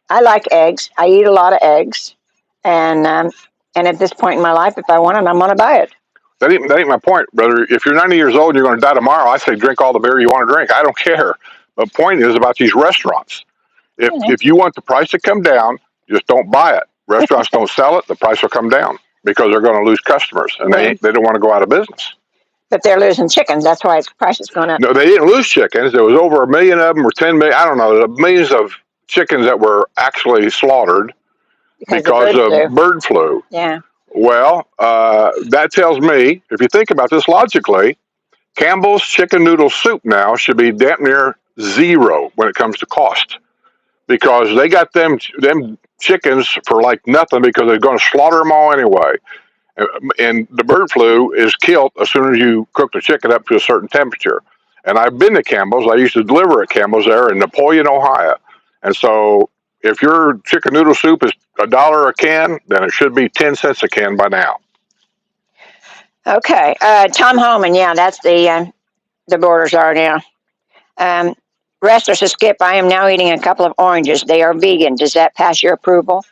I like eggs. I eat a lot of eggs. And at this point in my life, if I want it, I'm going to buy it. That ain't my point, brother. If you're 90 years old and you're going to die tomorrow, I say drink all the beer you want to drink. I don't care. The point is about these restaurants. If you want the price to come down, just don't buy it. Restaurants don't sell it, the price will come down because they're going to lose customers, and they don't want to go out of business. But they're losing chickens. That's why its price is going up. No, they didn't lose chickens. There was over 1 million of them, or 10 million. I don't know. The millions of chickens that were actually slaughtered because of bird flu. Yeah. Well, that tells me, if you think about this logically, Campbell's chicken noodle soup now should be damn near zero when it comes to cost, because they got them chickens for like nothing because they're going to slaughter them all anyway. And the bird flu is killed as soon as you cook the chicken up to a certain temperature. And I've been to Campbell's. I used to deliver at Campbell's there in Napoleon, Ohio. And so if your chicken noodle soup is $1 a can, then it should be 10 cents a can by now. Okay. Tom Holman, yeah, that's the borders are now. Wrestler says, Skip, I am now eating a couple of oranges. They are vegan. Does that pass your approval?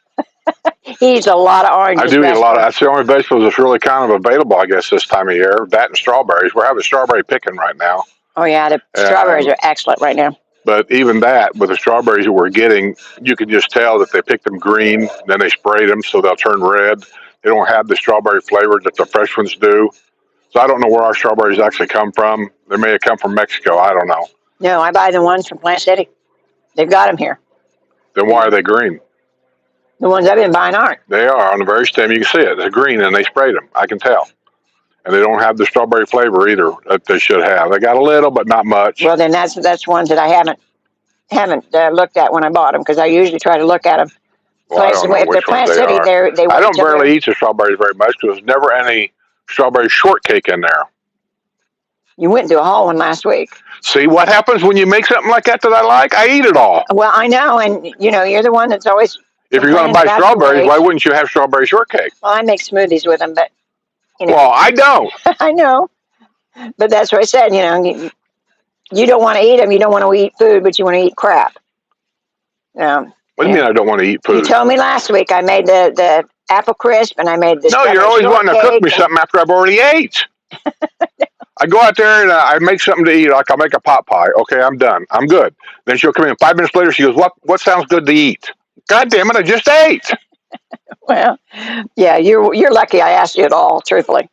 He eats a lot of oranges. I do eat a lot of. That's the only vegetables that's really kind of available, I guess, this time of year. That and strawberries. We're having strawberry picking right now. Oh, yeah. The strawberries are excellent right now. But even that, with the strawberries that we're getting, you can just tell that they picked them green, then they sprayed them so they'll turn red. They don't have the strawberry flavor that the fresh ones do. So I don't know where our strawberries actually come from. They may have come from Mexico. I don't know. No, I buy the ones from Plant City. They've got them here. Then why are they green? The ones I've been buying aren't. They are. On the very stem, you can see it. They're green, and they sprayed them. I can tell. And they don't have the strawberry flavor either that they should have. They got a little, but not much. Well, then that's ones that I haven't looked at when I bought them, because I usually try to look at them. Well, I don't know if they're Plant City, they I don't barely eat the strawberries very much because there's never any strawberry shortcake in there. You went through a whole one last week. See what happens when you make something like that I like? I eat it all. Well, I know, and you're the one that's always. If you're going to buy strawberries, why wouldn't you have strawberry shortcake? Well, I make smoothies with them, but Well, I don't. I know, but that's what I said. You don't want to eat them. You don't want to eat food, but you want to eat crap. What do you mean I don't want to eat food? You told me last week I made the apple crisp and I made the. No, you're always wanting to cook me something after I've already ate. I go out there and I make something to eat. Like I'll make a pot pie. Okay, I'm done. I'm good. Then she'll come in 5 minutes later. She goes, "What sounds good to eat?" God damn it! I just ate. Well, yeah, you're lucky I asked you at all, truthfully.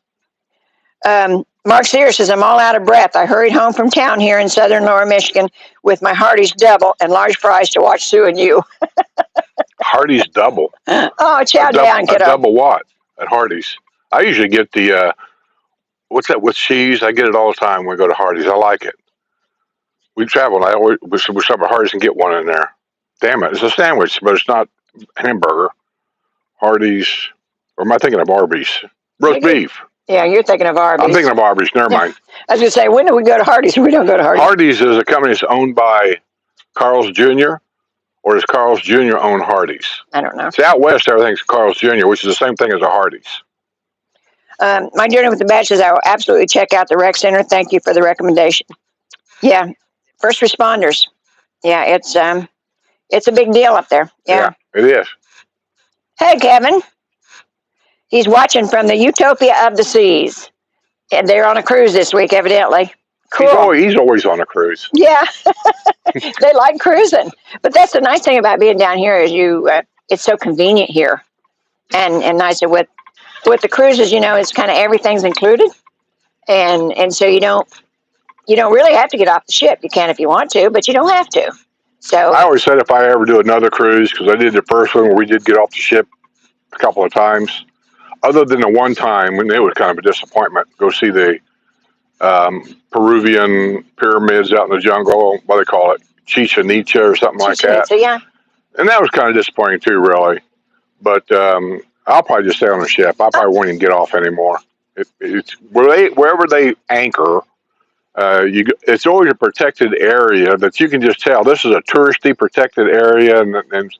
Mark Sears says, I'm all out of breath. I hurried home from town here in southern Lower Michigan with my Hardee's double and large fries to watch Sue and you. Hardee's double? Oh, chow down, kiddo. A double what at Hardee's? I usually get the, what's that with cheese? I get it all the time when we go to Hardee's. I like it. We travel. I always we stop at Hardee's and get one in there. Damn it. It's a sandwich, but it's not hamburger. Hardee's, or am I thinking of Arby's? Roast beef. Yeah, you're thinking of Arby's. I'm thinking of Arby's. Never mind. I was going to say, when do we go to Hardee's? We don't go to Hardee's. Hardee's is a company that's owned by Carl's Jr., or does Carl's Jr. own Hardee's? I don't know. See, out west, everything's Carl's Jr., which is the same thing as a Hardee's. My journey with the badge says, I will absolutely check out the rec center. Thank you for the recommendation. Yeah, first responders. Yeah, it's a big deal up there. Yeah, it is. Hey, Kevin. He's watching from the Utopia of the Seas And they're on a cruise this week, evidently. Cool. He's always on a cruise. Yeah, they like cruising. But that's the nice thing about being down here is it's so convenient here, and nice with the cruises. It's kind of everything's included, and so you don't really have to get off the ship. You can if you want to, but you don't have to. So I always said if I ever do another cruise, because I did the first one where we did get off the ship a couple of times. Other than the one time when it was kind of a disappointment, go see the Peruvian pyramids out in the jungle. What do they call it? Chichen Itza or something like that. Yeah. And that was kind of disappointing too, really. But I'll probably just stay on the ship. I probably won't even get off anymore. It's wherever they anchor. It's always a protected area that you can just tell this is a touristy protected area, and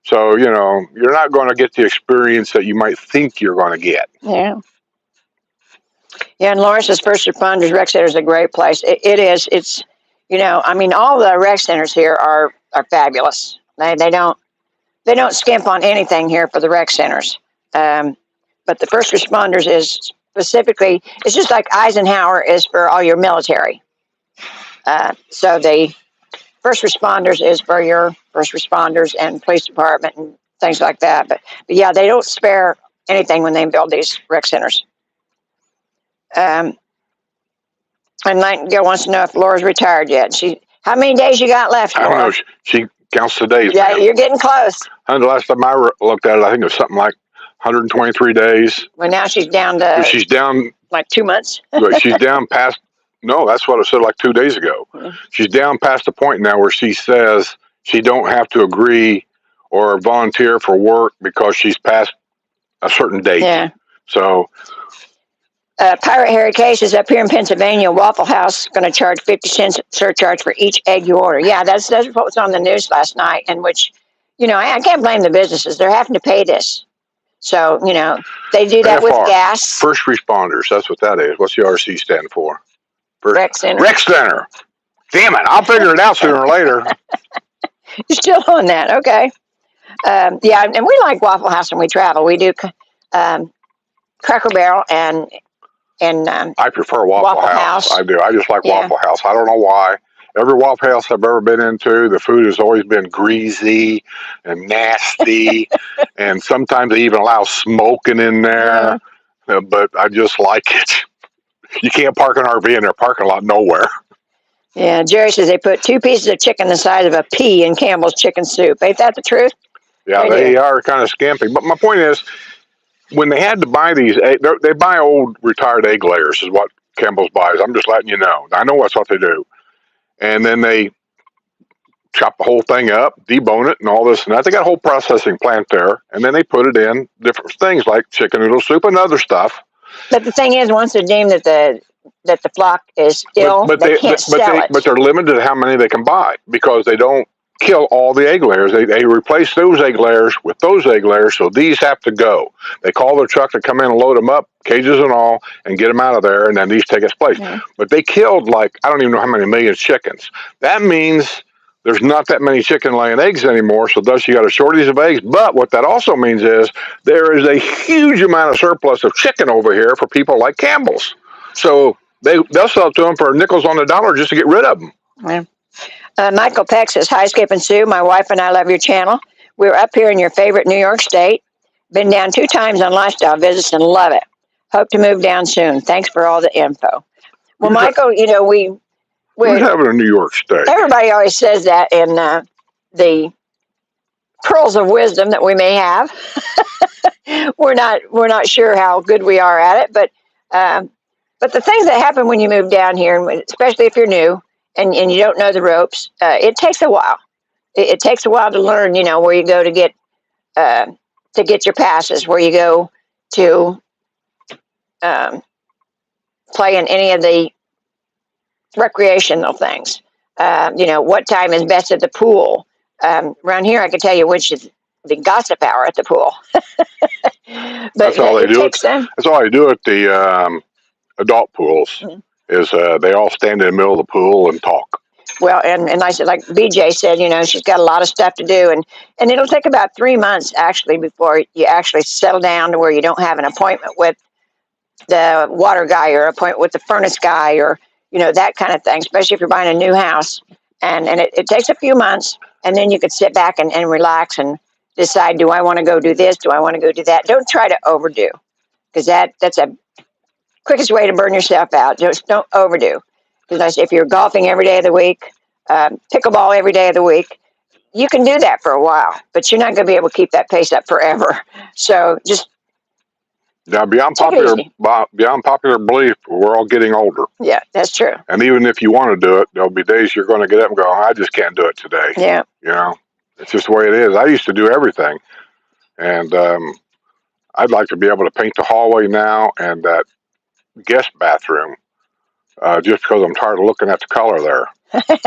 so you're not going to get the experience that you might think you're going to get. Yeah. Yeah, and Lawrence's First Responders Rec Center is a great place. It is. It's all the rec centers here are fabulous. They don't skimp on anything here for the rec centers. But the First Responders is specifically, it's just like Eisenhower is for all your military. So the First Responders is for your first responders and police department and things like that. But yeah, they don't spare anything when they build these rec centers. And Nightingale wants to know if Laura's retired yet. How many days you got left, Laura? I don't know. She counts the days. Yeah, man. you're getting close. And the last time I looked at it, I think it was something like 123 days. Well, now she's down to. She's down like 2 months. She's down past. No, that's what I said like 2 days ago. Mm-hmm. She's down past the point now where she says she don't have to agree or volunteer for work because she's past a certain date. Yeah. So. Pirate Harry Case is up here in Pennsylvania. Waffle House going to charge 50 cents surcharge for each egg you order. Yeah, that's what was on the news last night, and which, I can't blame the businesses. They're having to pay this. So, they do that with gas. First Responders, that's what that is. What's the RC stand for? Rec Center. Rec Center. Damn it, I'll figure it out sooner or later. You're still on that, okay. Yeah, and we like Waffle House when we travel. We do Cracker Barrel and I prefer Waffle House. I do. I just like Waffle House. I don't know why. Every Waffle House I've ever been into, the food has always been greasy and nasty, and sometimes they even allow smoking in there. Yeah. But I just like it. You can't park an RV in their parking lot nowhere. Yeah, Jerry says they put 2 pieces of chicken the size of a pea in Campbell's chicken soup. Ain't that the truth? Yeah, they are kind of skimpy. But my point is, when they had to buy these, they buy old retired egg layers is what Campbell's buys. I'm just letting you know. I know that's what they do. And then they chop the whole thing up, debone it, and all this and that. They got a whole processing plant there. And then they put it in different things like chicken noodle soup and other stuff. But the thing is, once they're deemed that the flock is still, they can't sell it. But they're limited to how many they can buy because they don't kill all the egg layers. They replace those egg layers with those egg layers, so these have to go. They call their truck to come in and load them up, cages and all, and get them out of there, and then these take its place. Mm-hmm. But they killed I don't even know how many million chickens. That means there's not that many chicken laying eggs anymore, so thus you got a shortage of eggs. But what that also means is there is a huge amount of surplus of chicken over here for people like Campbell's. So they'll sell it to them for nickels on the dollar just to get rid of them. Yeah. Michael Peck says, hi, Skip and Sue. My wife and I love your channel. We're up here in your favorite New York State. Been down 2 times on lifestyle visits and love it. Hope to move down soon. Thanks for all the info. Well, Michael, we're having a New York State. Everybody always says that in the pearls of wisdom that we may have. We're not sure how good we are at it, but the things that happen when you move down here, especially if you're new, and you don't know the ropes, it takes a while. It takes a while to learn, where you go to get your passes, where you go to play in any of the recreational things. What time is best at the pool. Around here, I can tell you which is the gossip hour at the pool. But that's all they do. That's all they do at the adult pools. Mm-hmm. Is they all stand in the middle of the pool and talk. Well, and I said, like BJ said, she's got a lot of stuff to do, and it'll take about 3 months actually before you actually settle down to where you don't have an appointment with the water guy or appointment with the furnace guy or, that kind of thing, especially if you're buying a new house. And it takes a few months, and then you could sit back and relax and decide, do I want to go do this? Do I want to go do that? Don't try to overdo, because that's a quickest way to burn yourself out. Just don't overdo. Because if you're golfing every day of the week, pickleball every day of the week, you can do that for a while, but you're not going to be able to keep that pace up forever. So just beyond popular belief, we're all getting older. Yeah, that's true. And even if you want to do it, there'll be days you're going to get up and go, I just can't do it today. Yeah. It's just the way it is. I used to do everything. And I'd like to be able to paint the hallway now and that guest bathroom just because I'm tired of looking at the color there.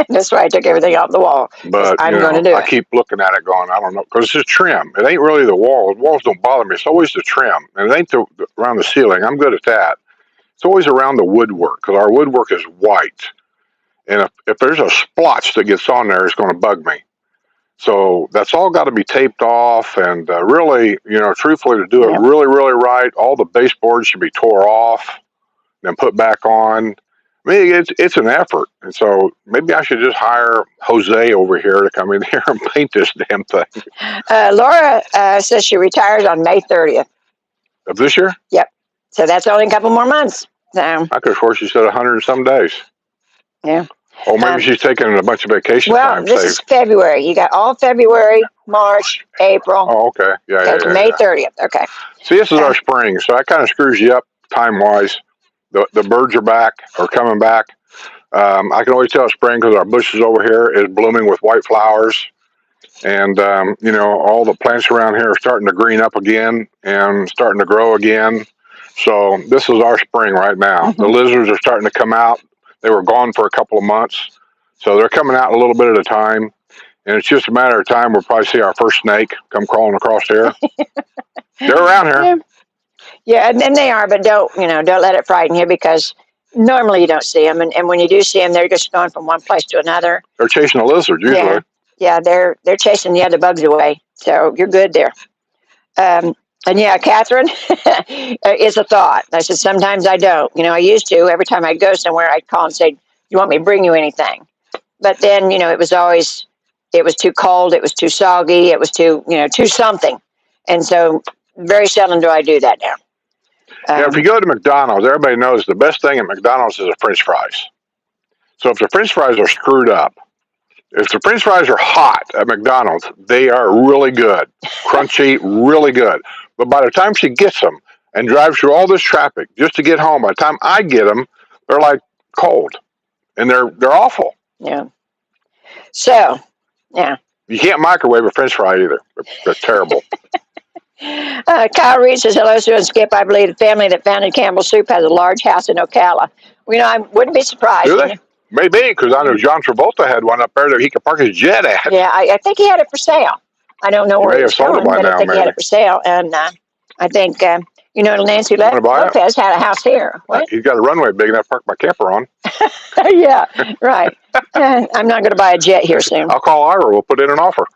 That's why I took everything off the wall. But I'm going to do it. I keep looking at it going, I don't know, because it's just trim. It ain't really the walls. The walls don't bother me. It's always the trim. And it ain't around the ceiling. I'm good at that. It's always around the woodwork, because our woodwork is white. And if there's a splotch that gets on there, it's going to bug me. So that's all got to be taped off. And really, truthfully, to do it really, really right, all the baseboards should be tore off and put back on. I mean, it's an effort. And so maybe I should just hire Jose over here to come in here and paint this damn thing. Laura says she retires on May 30th. Of this year? Yep. So that's only a couple more months. So I could have sworn she said 100 and some days. Yeah. Oh, maybe she's taking a bunch of vacation time. Well, this is February. You got all February, March, April. Oh, okay. Yeah. May 30th. Okay. See, this is our spring, so that kind of screws you up time-wise. The birds are back or coming back. I can always tell it's spring because our bushes over here is blooming with white flowers. And, all the plants around here are starting to green up again and starting to grow again. So this is our spring right now. Mm-hmm. The lizards are starting to come out. They were gone for a couple of months. So they're coming out a little bit at a time. And it's just a matter of time we'll probably see our first snake come crawling across here. They're around here. Yeah, and they are, but don't let it frighten you, because normally you don't see them. And when you do see them, they're just going from one place to another. They're chasing a lizard usually. Yeah, they're chasing the other bugs away. So you're good there. And yeah, Catherine is a thought. I said, sometimes I don't. I used to. Every time I'd go somewhere, I'd call and say, you want me to bring you anything? But then, it was too cold. It was too soggy. It was too something. And so very seldom do I do that now. If you go to McDonald's, everybody knows the best thing at McDonald's is the French fries. So if the French fries are screwed up, if the French fries are hot at McDonald's, they are really good, crunchy, really good. But by the time she gets them and drives through all this traffic just to get home, by the time I get them, they're like cold, and they're awful. Yeah. So, yeah. You can't microwave a French fry either. They're terrible. Kyle Reed says, hello, Sue and Skip. I believe the family that founded Campbell's Soup has a large house in Ocala. I wouldn't be surprised. Do they? Maybe, because I know John Travolta had one up there that he could park his jet at. Yeah, I think he had it for sale. I don't know where he was going, but I think he had it for sale. And I think, Nancy Lopez had a house here. What? He's got a runway big enough to park my camper on. Yeah, right. I'm not going to buy a jet here soon. I'll call Ira. We'll put in an offer.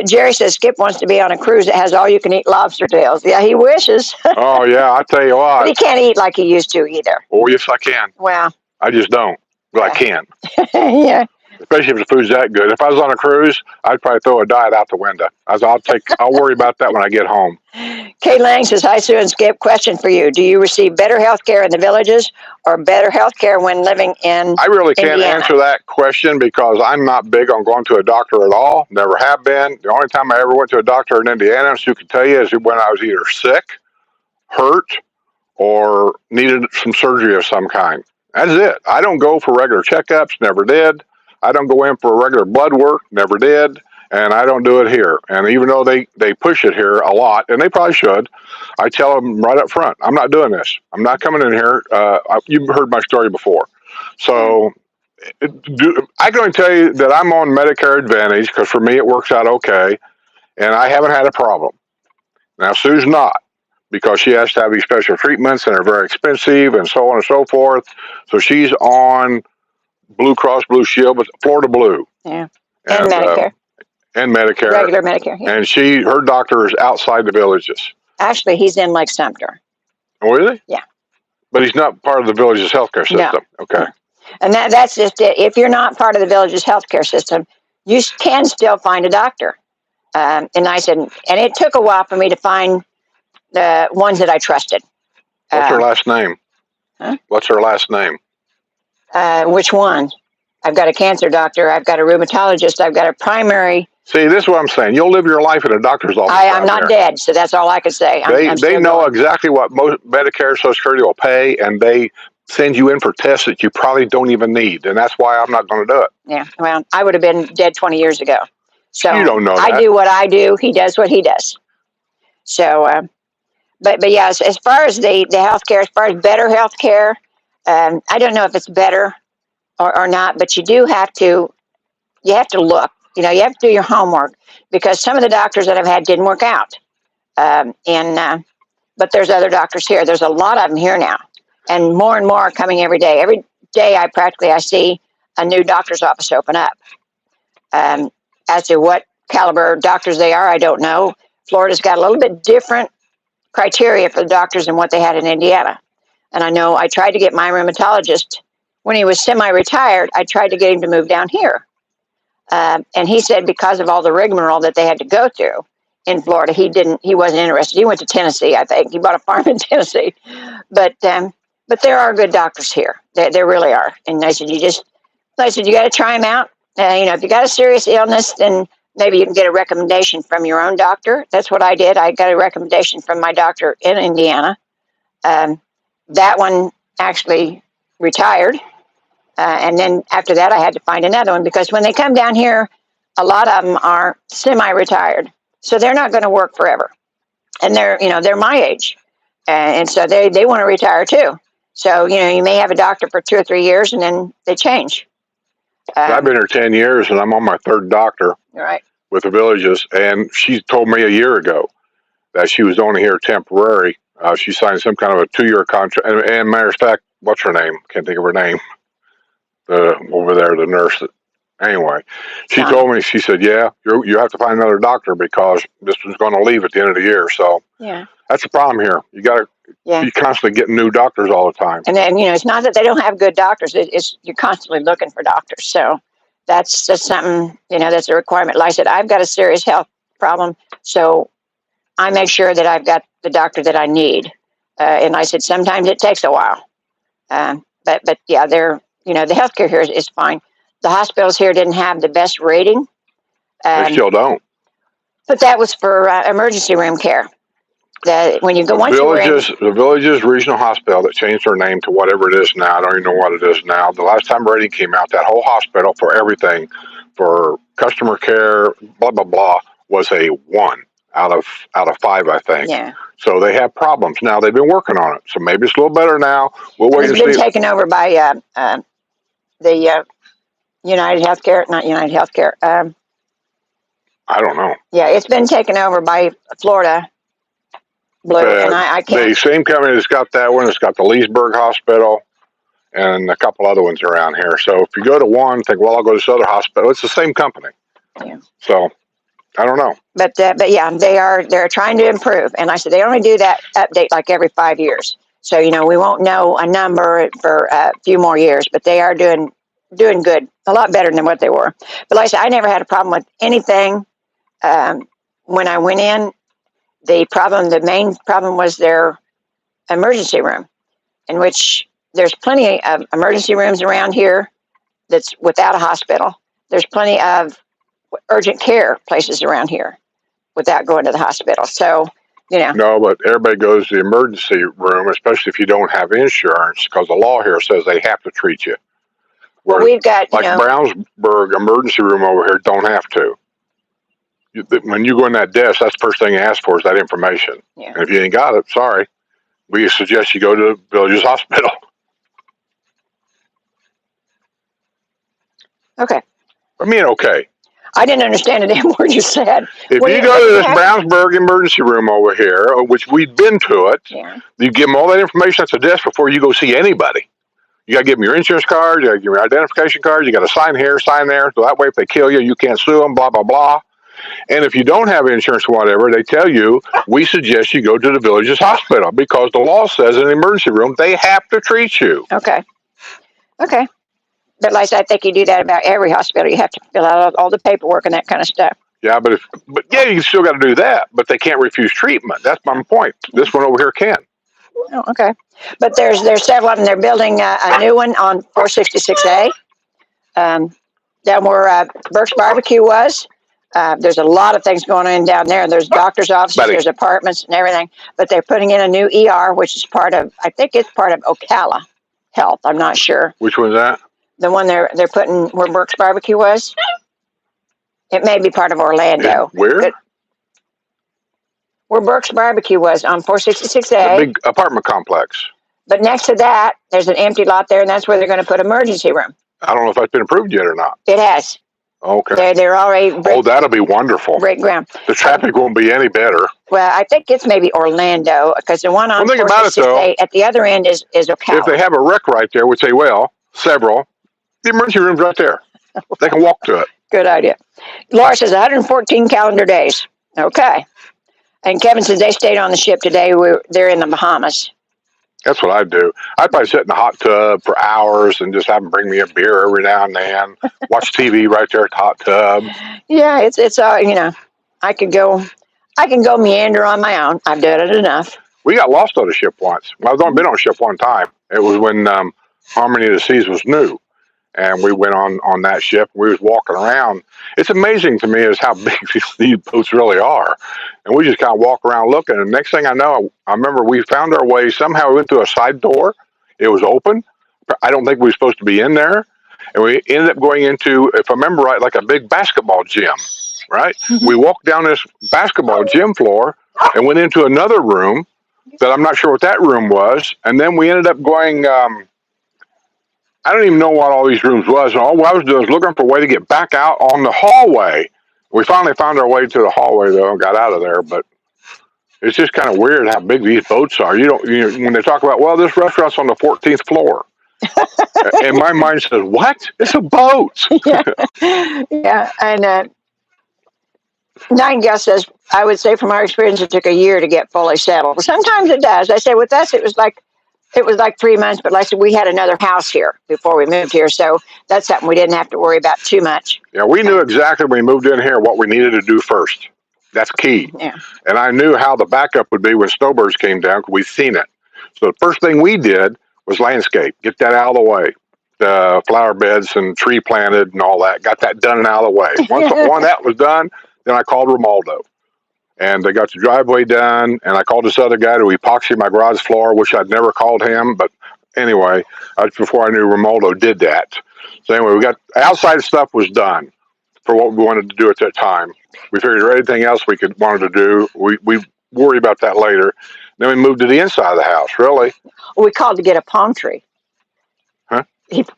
Jerry says Skip wants to be on a cruise that has all-you-can-eat lobster tails. Yeah, he wishes. Oh, yeah, I tell you what. But he can't eat like he used to either. Oh, yes, I can. Well. I just don't, but I can. Yeah. Especially if the food's that good. If I was on a cruise, I'd probably throw a diet out the window. I'll worry about that when I get home. Kay Lang says, hi, Sue and Skip. Question for you. Do you receive better health care in the villages or better health care when living in I really can't Indiana? answer that question because I'm not big on going to a doctor at all. Never have been. The only time I ever went to a doctor in Indiana, Sue can tell you, is when I was either sick, hurt, or needed some surgery of some kind. That's it. I don't go for regular checkups. Never did. I don't go in for regular blood work. Never did. And I don't do it here. And even though they push it here a lot, and they probably should, I tell them right up front, I'm not doing this. I'm not coming in here. You've heard my story before. So I can only tell you that I'm on Medicare Advantage because for me it works out okay. And I haven't had a problem. Now, Sue's not, because she has to have these special treatments and they're very expensive and so on and so forth. So she's on Blue Cross Blue Shield, but Florida Blue. Yeah. And Medicare. And Medicare. Regular Medicare. Yeah. And her doctor is outside the villages. Actually, he's in Lake Sumter. Oh, is he? Yeah. But he's not part of the village's healthcare system. No. Okay. And that's just it. If you're not part of the village's healthcare system, you can still find a doctor. And I said, and it took a while for me to find the ones that I trusted. What's her last name? Huh? What's her last name? Which one? I've got a cancer doctor. I've got a rheumatologist. I've got a primary. See, this is what I'm saying. You'll live your life in a doctor's office. I'm not dead, so that's all I can say. They know exactly what most Medicare, Social Security will pay, and they send you in for tests that you probably don't even need, and that's why I'm not going to do it. Yeah, well, I would have been dead 20 years ago. So you don't know that. I do what I do. He does what he does. So, but yeah, as far as the healthcare, as far as better healthcare, I don't know if it's better or not, but you have to look. You have to do your homework, because some of the doctors that I've had didn't work out. But there's other doctors here. There's a lot of them here now, and more are coming every day. Every day I see a new doctor's office open up. As to what caliber doctors they are, I don't know. Florida's got a little bit different criteria for the doctors than what they had in Indiana. And I know I tried to get my rheumatologist, when he was semi-retired, I tried to get him to move down here. And he said because of all the rigmarole that they had to go through in Florida, he wasn't interested. He went to Tennessee, I think. He bought a farm in Tennessee. But there are good doctors here. There really are. And I said, you got to try them out. If you got a serious illness, then maybe you can get a recommendation from your own doctor. That's what I did. I got a recommendation from my doctor in Indiana. That one actually retired. And then after that, I had to find another one, because when they come down here, a lot of them are semi-retired. So they're not going to work forever. And they're my age. And so they want to retire too. So, you may have a doctor for 2 or 3 years and then they change. I've been here 10 years and I'm on my third doctor with the villages. And she told me a year ago that she was only here temporary. She signed some kind of a 2-year contract. And matter of fact, what's her name? Can't think of her name. Over there, the nurse. Anyway, she told me, she said, yeah, you have to find another doctor because this one's going to leave at the end of the year. So that's the problem here. You got to be constantly getting new doctors all the time. And then, it's not that they don't have good doctors. It's you're constantly looking for doctors. So that's something, that's a requirement. Like I said, I've got a serious health problem. So I make sure that I've got the doctor that I need. And I said, sometimes it takes a while. But yeah, the healthcare here is fine. The hospitals here didn't have the best rating. They still don't. But that was for emergency room care. When you go, the Villages Regional Hospital that changed their name to whatever it is now. I don't even know what it is now. The last time rating came out, that whole hospital for everything, for customer care, blah blah blah, was a 1 out of 5, I think. Yeah. So they have problems now. They've been working on it. So maybe it's a little better now. We'll wait and see. It's been taken over by the United Healthcare, not United Healthcare. I don't know. Yeah, it's been taken over by Florida Blue, and I can't. The same company that's got that one, it's got the Leesburg Hospital and a couple other ones around here. So if you go to one, think, well, I'll go to this other hospital. It's the same company. Yeah. So I don't know. But yeah, they're trying to improve. And I said, they only do that update like every 5 years. So, we won't know a number for a few more years, but they are doing good, a lot better than what they were. But like I said, I never had a problem with anything. When I went in, the main problem was their emergency room, in which there's plenty of emergency rooms around here that's without a hospital. There's plenty of urgent care places around here without going to the hospital. So, No, but everybody goes to the emergency room, especially if you don't have insurance, because the law here says they have to treat you. Well, we've got, Brownsburg emergency room over here don't have to. When you go in that desk, that's the first thing you ask for is that information. Yeah. And if you ain't got it, sorry, we suggest you go to the Villages Hospital. Okay. I mean, okay. I didn't understand a damn word you said. If you go to this Brownsburg emergency room over here, which we've been to it, you give them all that information at the desk before you go see anybody. You got to give them your insurance card, you got to give them your identification card, you got to sign here, sign there, so that way if they kill you, you can't sue them, blah, blah, blah. And if you don't have insurance or whatever, they tell you, we suggest you go to the village's hospital because the law says in the emergency room, they have to treat you. Okay. Okay. But like I said, I think you do that about every hospital. You have to fill out all the paperwork and that kind of stuff. Yeah, but yeah, you still got to do that, but they can't refuse treatment. That's my point. This one over here can. Oh, okay. But there's several of them. They're building a new one on 466A, down where Burke's Barbecue was. There's a lot of things going on down there. There's doctor's offices, there's apartments and everything. But they're putting in a new ER, which is part of, I think it's part of Ocala Health. I'm not sure. Which one's that? The one they're putting where Burke's Barbecue was. It may be part of Orlando. Where? Where Burke's Barbecue was on 466A. The big apartment complex. But next to that, there's an empty lot there, and that's where they're going to put emergency room. I don't know if that's been approved yet or not. It has. Okay. They're already. That'll be wonderful. Break ground. The traffic won't be any better. Well, I think it's maybe Orlando, because the one on 468 at the other end is Ocala. If they have a wreck right there, which they will, several, the emergency room's right there. They can walk to it. Good idea. Laura says 114 calendar days. Okay. And Kevin says they stayed on the ship today. They're in the Bahamas. That's what I'd do. I'd probably sit in the hot tub for hours and just have them bring me a beer every now and then. Watch TV right there at the hot tub. Yeah, it's I can go meander on my own. I've done it enough. We got lost on a ship once. Well, I've only been on a ship one time. It was when Harmony of the Seas was new. And we went on that ship. We was walking around. It's amazing to me is how big these boats really are. And we just kind of walk around looking. And next thing I know, I remember we found our way. Somehow we went through a side door. It was open. I don't think we were supposed to be in there. And we ended up going into, if I remember right, like a big basketball gym, right? Mm-hmm. We walked down this basketball gym floor and went into another room that I'm not sure what that room was. And then we ended up going... I don't even know what all these rooms was. And all I was doing was looking for a way to get back out on the hallway. We finally found our way to the hallway, though, and got out of there. But it's just kind of weird how big these boats are. When they talk about, well, this restaurant's on the 14th floor. And my mind says, what? It's a boat. Yeah. And Nightingale says, I would say from our experience, it took a year to get fully settled. Sometimes it does. I say with us, it was like 3 months, but like I said, we had another house here before we moved here, so that's something we didn't have to worry about too much. Yeah, we knew exactly when we moved in here what we needed to do first. That's key. Yeah. And I knew how the backup would be when snowbirds came down because we've seen it. So the first thing we did was landscape, get that out of the way. The flower beds and tree planted and all that, got that done and out of the way. Once that was done, then I called Romaldo. And they got the driveway done, and I called this other guy to epoxy my garage floor, which I'd never called him. But anyway, before I knew Romaldo did that. So anyway, we got outside stuff was done for what we wanted to do at that time. We figured anything else we wanted to do, we worry about that later. Then we moved to the inside of the house, really. We called to get a palm tree. Huh?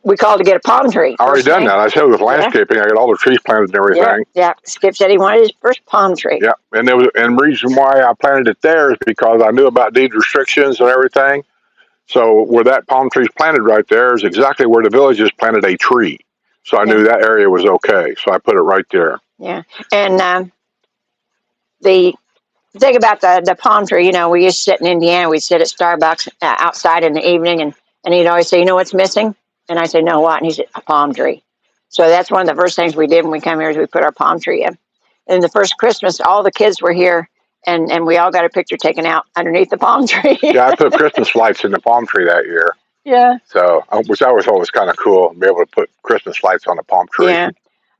We called to get a palm tree. I already done that. I said with landscaping, I got all the trees planted and everything. Yeah. Skip said he wanted his first palm tree. Yeah, and the reason why I planted it there is because I knew about deed restrictions and everything. So where that palm tree's planted right there is exactly where the village has planted a tree. So I knew that area was okay. So I put it right there. Yeah, and the thing about the palm tree, we used to sit in Indiana. We'd sit at Starbucks outside in the evening, and he'd always say, "You know what's missing?" And I said, "No, what?" And he said, "A palm tree." So that's one of the first things we did when we come here is we put our palm tree in. And the first Christmas, all the kids were here, and we all got a picture taken out underneath the palm tree. Yeah, I put Christmas lights in the palm tree that year. Yeah. So, which I always thought was kind of cool, to be able to put Christmas lights on a palm tree. Yeah.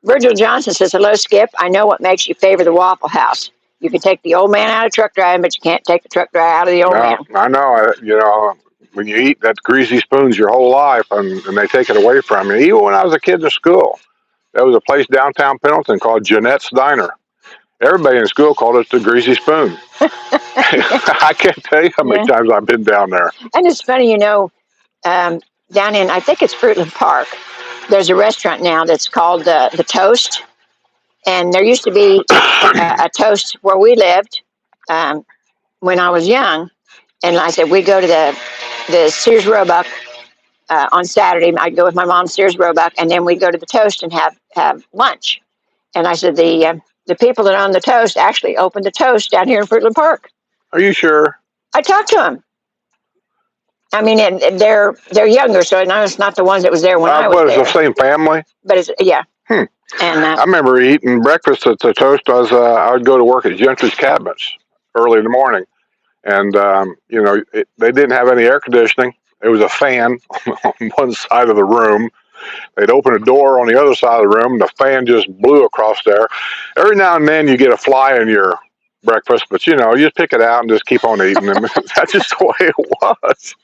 Virgil Johnson says, hello, Skip. I know what makes you favor the Waffle House. You can take the old man out of truck driving, but you can't take the truck driver out of the old man. I know. When you eat that greasy spoons your whole life and they take it away from you. Even when I was a kid in school, there was a place downtown Pendleton called Jeanette's Diner. Everybody in school called it the greasy spoon. I can't tell you how many times I've been down there. And it's funny, down in, I think it's Fruitland Park, there's a restaurant now that's called the Toast. And there used to be a Toast where we lived when I was young. And like I said, we go to the Sears Roebuck on Saturday. I'd go with my mom to Sears Roebuck, and then we'd go to the Toast and have lunch. And I said, the the people that own the toast actually opened the toast down here in Fruitland Park. Are you sure? I talked to them. I mean, and they're younger, so I know it's not the ones that was there when I was But it's there. the same family? But it's, yeah. And I remember eating breakfast at the toast. I would go to work at Gentry's Cabinets early in the morning. And, they didn't have any air conditioning. There was a fan on one side of the room. They'd open a door on the other side of the room, and the fan just blew across there. Every now and then you get a fly in your breakfast, but you just pick it out and just keep on eating them. That's just the way it was.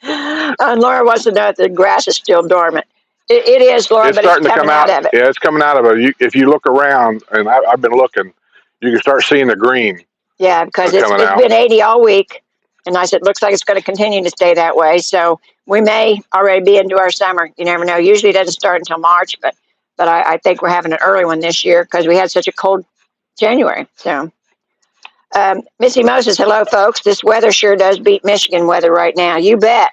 And Laura wants to know if the grass is still dormant. It is, Laura, It's but starting it's to come coming out of it. Yeah, it's coming out of it. If you look around, and I've been looking, you can start seeing the green. Yeah, because it's been 80 all week. And I said, looks like it's going to continue to stay that way. So we may already be into our summer. You never know. Usually it doesn't start until March, but I think we're having an early one this year because we had such a cold January. So Missy Moses, hello, folks. This weather sure does beat Michigan weather right now. You bet.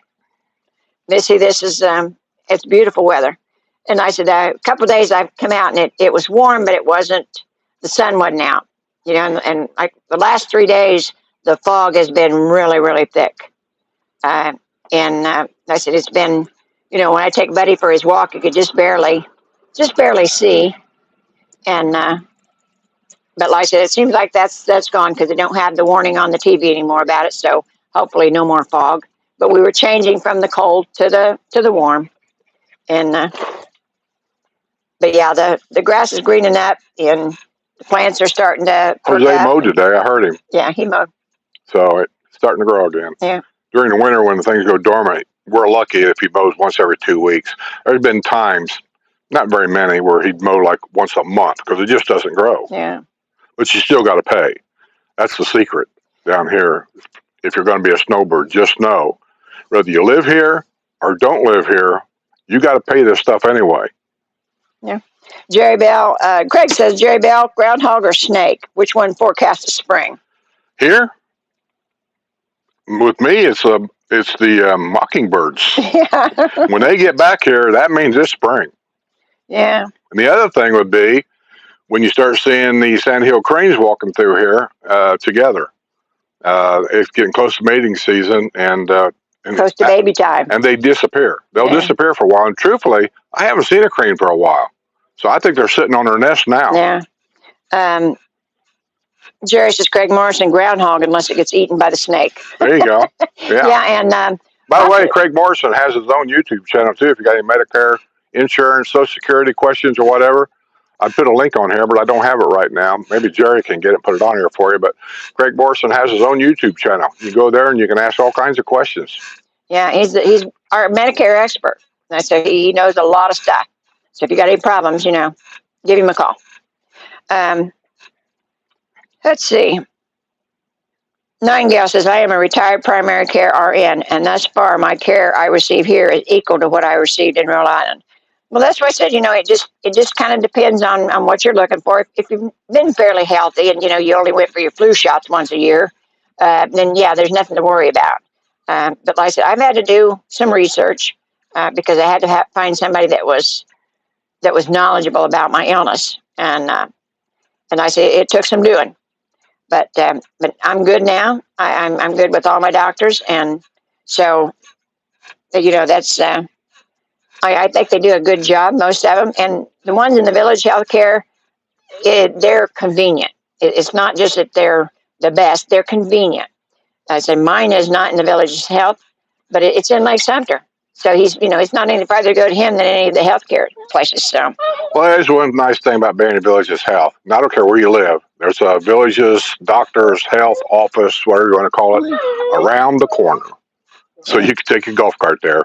Missy, this is, it's beautiful weather. And I said, a couple of days I've come out and it was warm, but it wasn't, the sun wasn't out. And like the last 3 days, the fog has been really, really thick. And I said, it's been, when I take Buddy for his walk, you could just barely see. And, but like I said, it seems like that's gone because they don't have the warning on the TV anymore about it. So hopefully no more fog. But we were changing from the cold to the warm. And, but yeah, the grass is greening up and the plants are starting to. Jose mowed today. I heard him. Yeah, he mowed. So it's starting to grow again. Yeah. During the winter when the things go dormant, we're lucky if he mows once every 2 weeks. There's been times, not very many, where he'd mow like once a month because it just doesn't grow. Yeah. But you still got to pay. That's the secret down here. If you're going to be a snowbird, just know, whether you live here or don't live here, you got to pay this stuff anyway. Yeah. Jerry Bell, Craig says, Jerry Bell, groundhog or snake? Which one forecasts the spring? Here? With me, it's the mockingbirds. Yeah. When they get back here, that means it's spring. Yeah. And the other thing would be when you start seeing the sandhill cranes walking through here together. It's getting close to mating season and close to baby time. And they disappear. They'll disappear for a while. And truthfully, I haven't seen a crane for a while. So I think they're sitting on their nest now. Yeah. Jerry says Craig Morrison, groundhog, unless it gets eaten by the snake. There you go. Yeah. Yeah, and by the way, Craig Morrison has his own YouTube channel too. If you got any Medicare, insurance, Social Security questions or whatever, I put a link on here, but I don't have it right now. Maybe Jerry can get it, put it on here for you. But Craig Morrison has his own YouTube channel. You go there and you can ask all kinds of questions. Yeah, he's our Medicare expert. And so he knows a lot of stuff. So if you got any problems, give him a call. Let's see. Nightingale says, I am a retired primary care RN, and thus far my care I receive here is equal to what I received in Rhode Island. Well, that's why I said, it just kind of depends on what you're looking for. If you've been fairly healthy and, you only went for your flu shots once a year, then, yeah, there's nothing to worry about. But like I said, I've had to do some research because I had to find somebody that was knowledgeable about my illness. And I say it took some doing. But I'm good now. I'm good with all my doctors. And so, that's... I think they do a good job, most of them. And the ones in the village healthcare, they're convenient. It's not just that they're the best, they're convenient. I said mine is not in the village health, but it's in Lake Sumter. So he's, it's not any farther to go to him than any of the healthcare places. So. Well, there's one nice thing about being in villages health. And I don't care where you live. There's villages, doctors, health office, whatever you want to call it, around the corner. So you can take your golf cart there.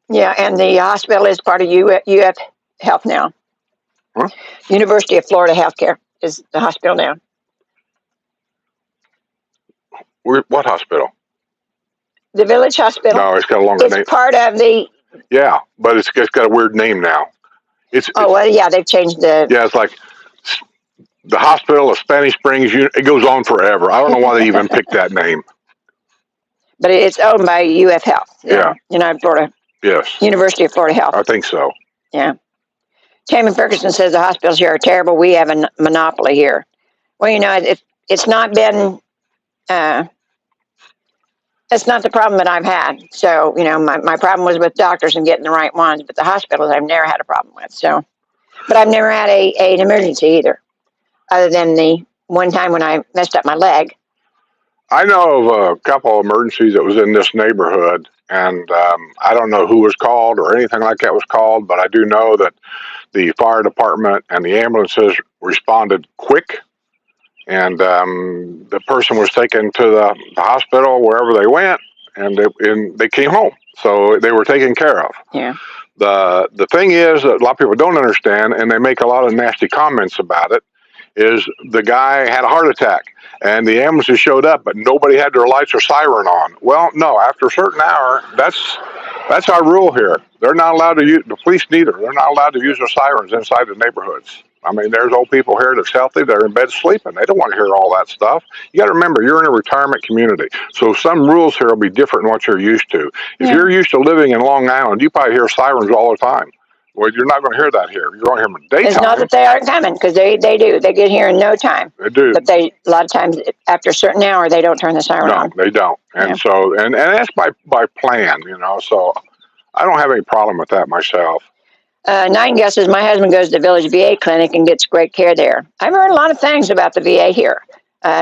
Yeah, and the hospital is part of UF Health now. Huh? University of Florida Healthcare is the hospital now. What hospital? The Village Hospital. No, it's got a longer name. It's part of the... Yeah, but it's got a weird name now. Well, yeah, they've changed the... Yeah, it's like the Hospital of Spanish Springs. It goes on forever. I don't know why they even picked that name. But it's owned by UF Health. Yeah. Florida. Yes. University of Florida Health. I think so. Yeah. Tammy Ferguson says the hospitals here are terrible. We have a monopoly here. Well, it's not been, it's not the problem that I've had. So, my problem was with doctors and getting the right ones, but the hospitals I've never had a problem with. So, but I've never had an emergency either, other than the one time when I messed up my leg. I know of a couple of emergencies that was in this neighborhood, and I don't know who was called or anything like that was called, but I do know that the fire department and the ambulances responded quick, and the person was taken to the hospital wherever they went, and they came home, so they were taken care of. Yeah. The thing is that a lot of people don't understand, and they make a lot of nasty comments about it, is the guy had a heart attack and the ambulances showed up, but nobody had their lights or siren on. Well, no, after a certain hour, that's our rule here. They're not allowed to use, the police neither. They're not allowed to use their sirens inside the neighborhoods. I mean, there's old people here that's healthy. They're in bed sleeping. They don't want to hear all that stuff. You got to remember, you're in a retirement community. So some rules here will be different than what you're used to. If you're used to living in Long Island, you probably hear sirens all the time. Well, you're not going to hear that here. You're going to hear them in daytime. It's not that they aren't coming, because they do. They get here in no time. They do. But a lot of times, after a certain hour, they don't turn the siren on. No, they don't. And so, and that's by plan, so I don't have any problem with that myself. 9 guesses. My husband goes to the village VA clinic and gets great care there. I've heard a lot of things about the VA here.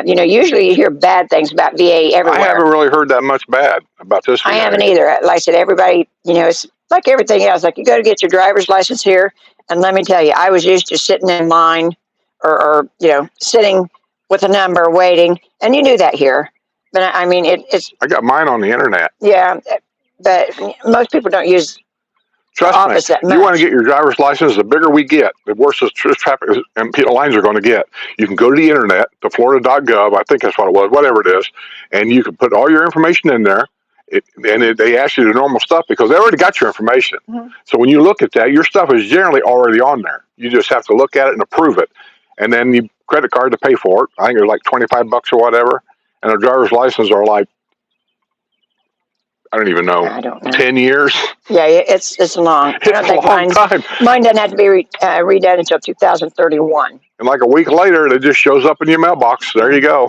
Usually you hear bad things about VA everywhere. I haven't really heard that much bad about this VA. I haven't either. Like I said, everybody, it's like everything else. Like you go to get your driver's license here, and let me tell you, I was used to sitting in line or sitting with a number waiting, and you do that here. But I mean, it's. I got mine on the internet. Yeah, but most people don't use. Trust me, you want to get your driver's license, the bigger we get, the worse the traffic and lines are going to get. You can go to the internet, to florida.gov, I think that's what it was, whatever it is, and you can put all your information in there, they ask you the normal stuff because they already got your information. Mm-hmm. So when you look at that, your stuff is generally already on there. You just have to look at it and approve it, and then you credit card to pay for it. I think it's like $25 or whatever, and a driver's license are like, I don't even know. I don't know. 10 years? Yeah, it's long. It's a long time. Mine doesn't have to be redone until 2031. And like a week later, it just shows up in your mailbox. There you go.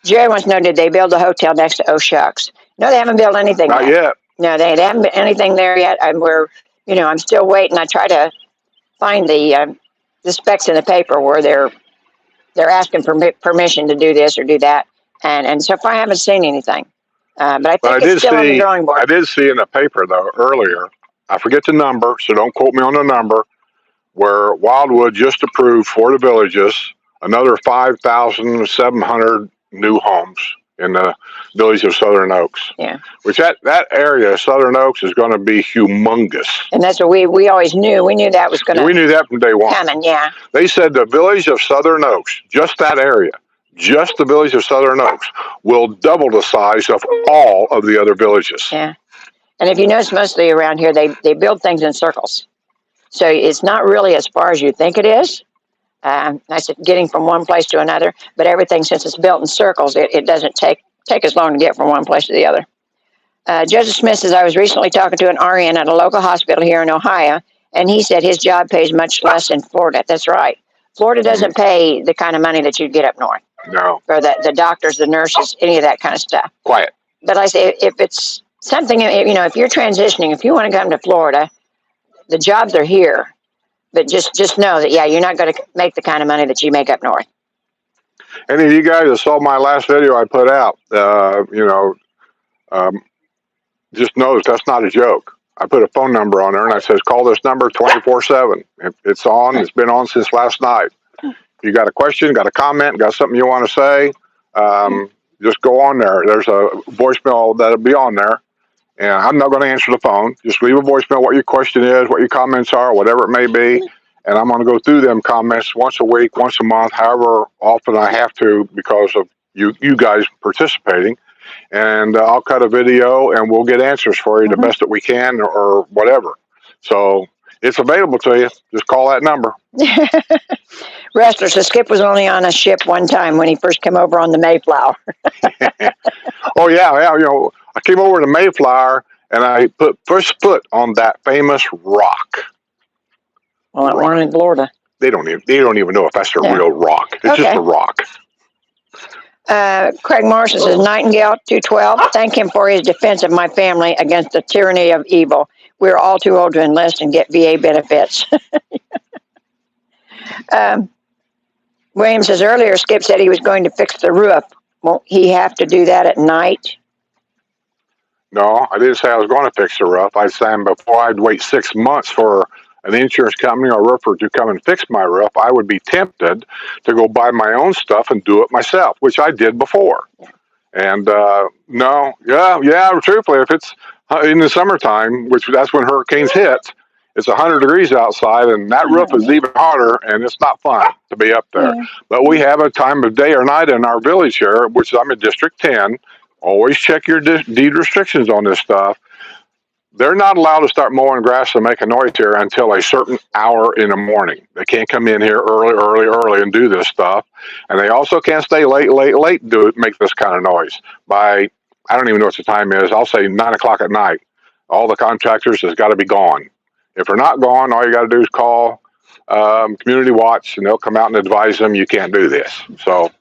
Jerry wants to know, did they build a hotel next to Shucks? No, they haven't built anything Not yet. No, they haven't built anything there yet. I'm still waiting. I try to find the specs in the paper where they're asking for permission to do this or do that. And so far I haven't seen anything. But I think it's still on the drawing board. I did see in the paper, though, earlier, I forget the number, so don't quote me on the number, where Wildwood just approved for the villages another 5,700 new homes in the village of Southern Oaks. Yeah. Which that area, Southern Oaks, is going to be humongous. And that's what we always knew. We knew that was going to. We knew that from day one. Coming, yeah. They said the village of Southern Oaks, just that area, just the village of Southern Oaks, will double the size of all of the other villages. Yeah. And if you notice, mostly around here, they build things in circles. So it's not really as far as you think it is. I said getting from one place to another, but everything, since it's built in circles, it doesn't take as long to get from one place to the other. Joseph Smith says, I was recently talking to an RN at a local hospital here in Ohio, and he said his job pays much less in Florida. That's right. Florida doesn't pay the kind of money that you'd get up north. No. For the doctors, the nurses, any of that kind of stuff. Quiet. But I say, if it's something, if you're transitioning, if you want to come to Florida, the jobs are here. But just know that, you're not going to make the kind of money that you make up north. Any of you guys that saw my last video I put out, just know that that's not a joke. I put a phone number on there, and I says, call this number 24/7. It's on. It's been on since last night. You got a question, got a comment, got something you want to say, just go on there. There's a voicemail that'll be on there, and I'm not going to answer the phone. Just leave a voicemail, what your question is, what your comments are, whatever it may be, and I'm going to go through them comments once a week, once a month, however often I have to, because of you guys participating, and I'll cut a video, and we'll get answers for you the best that we can, or whatever. So it's available to you. Just call that number. Wrestler says Skip was only on a ship one time when he first came over on the Mayflower. Oh, yeah. I came over to Mayflower, and I put first foot on that famous rock. Well, that one in Florida. They don't even know if that's a real rock. It's just a rock. Craig Marshall says, Nightingale 212, thank him for his defense of my family against the tyranny of evil. We're all too old to enlist and get VA benefits. William says, earlier Skip said he was going to fix the roof. Won't he have to do that at night? No, I didn't say I was going to fix the roof. I said before I'd wait 6 months for an insurance company or roofer to come and fix my roof, I would be tempted to go buy my own stuff and do it myself, which I did before. And truthfully, if it's in the summertime, which that's when hurricanes hit, it's 100 degrees outside, and that roof is even hotter, and it's not fun to be up there. But we have a time of day or night in our village here, which I'm in District 10. Always check your deed restrictions on this stuff. They're not allowed to start mowing grass and make a noise here until a certain hour in the morning. They can't come in here early and do this stuff. And they also can't stay late and make this kind of noise. By, I don't even know what the time is, I'll say 9 o'clock at night. All the contractors has got to be gone. If they're not gone, all you got to do is call Community Watch, and they'll come out and advise them you can't do this. So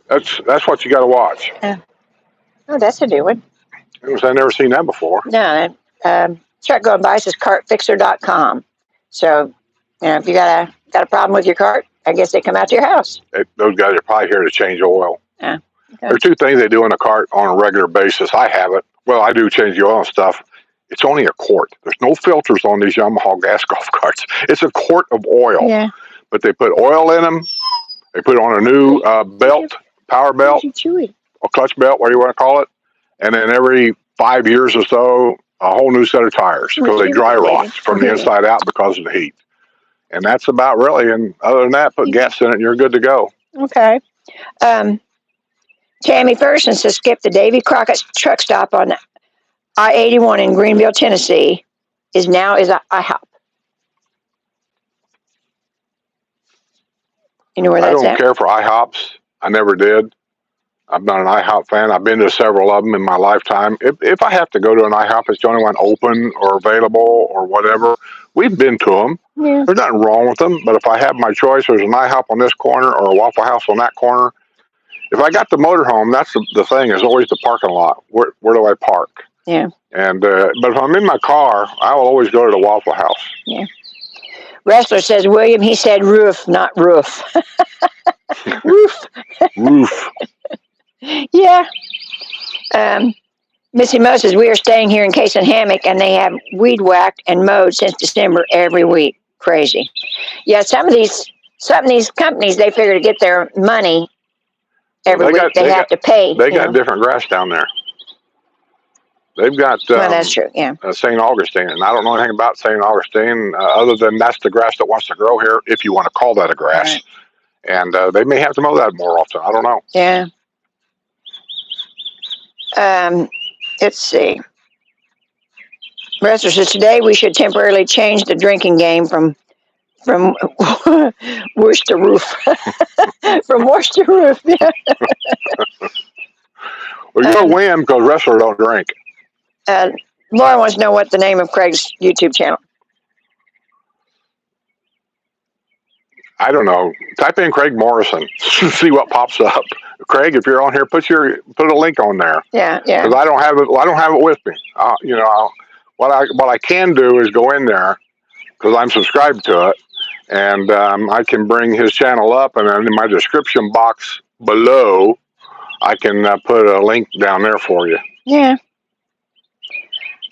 that's what you got to watch. Oh, that's a new one. I've never seen that before. No, Truck Going By says cartfixer.com. So, if you got a problem with your cart, I guess they come out to your house. Those guys are probably here to change oil. Okay. There are two things they do in a cart on a regular basis. I have it. Well, I do change the oil and stuff. It's only a quart. There's no filters on these Yamaha gas golf carts. It's a quart of oil. Yeah. But they put oil in them. They put on a new belt, power belt, or clutch belt, what do you want to call it? And then every 5 years or so, a whole new set of tires because they dry rot from the inside out because of the heat. And that's about really. And other than that, put gas in it and you're good to go. Okay. Tammy Ferguson says, Skip, the Davy Crockett truck stop on I-81 in Greenville, Tennessee is now an IHOP. You know where that's at? I don't care for IHOPs. I never did. I'm not an IHOP fan. I've been to several of them in my lifetime. If I have to go to an IHOP, it's the only one open or available or whatever. We've been to them. Yeah. There's nothing wrong with them. But if I have my choice, there's an IHOP on this corner or a Waffle House on that corner. If I got the motorhome, that's the thing, is always the parking lot. Where do I park? Yeah. And but if I'm in my car, I will always go to the Waffle House. Yeah. Wrestler says, William, he said roof, not roof. Roof. Roof. Yeah. Missy Mo says, we are staying here in Case and Hammock, and they have weed whacked and mowed since December every week. Crazy. Yeah, some of these companies, they figure to get their money every week, they have to pay. They got different grass down there. They've got well, that's true. Yeah. St. Augustine, and I don't know anything about St. Augustine other than that's the grass that wants to grow here, if you want to call that a grass. Right. And they may have to mow that more often. I don't know. Yeah. Let's see. Wrestler says, today we should temporarily change the drinking game from Worcester to roof. From Worcester to roof. Yeah. Well, you'll win because wrestlers don't drink. Laura wants to know what the name of Craig's YouTube channel. I don't know. Type in Craig Morrison. See what pops up. Craig, if you're on here, put a link on there. Yeah, yeah. Because I don't have it. Well, I don't have it with me. What I can do is go in there because I'm subscribed to it, and I can bring his channel up, and then in my description box below, I can put a link down there for you. Yeah.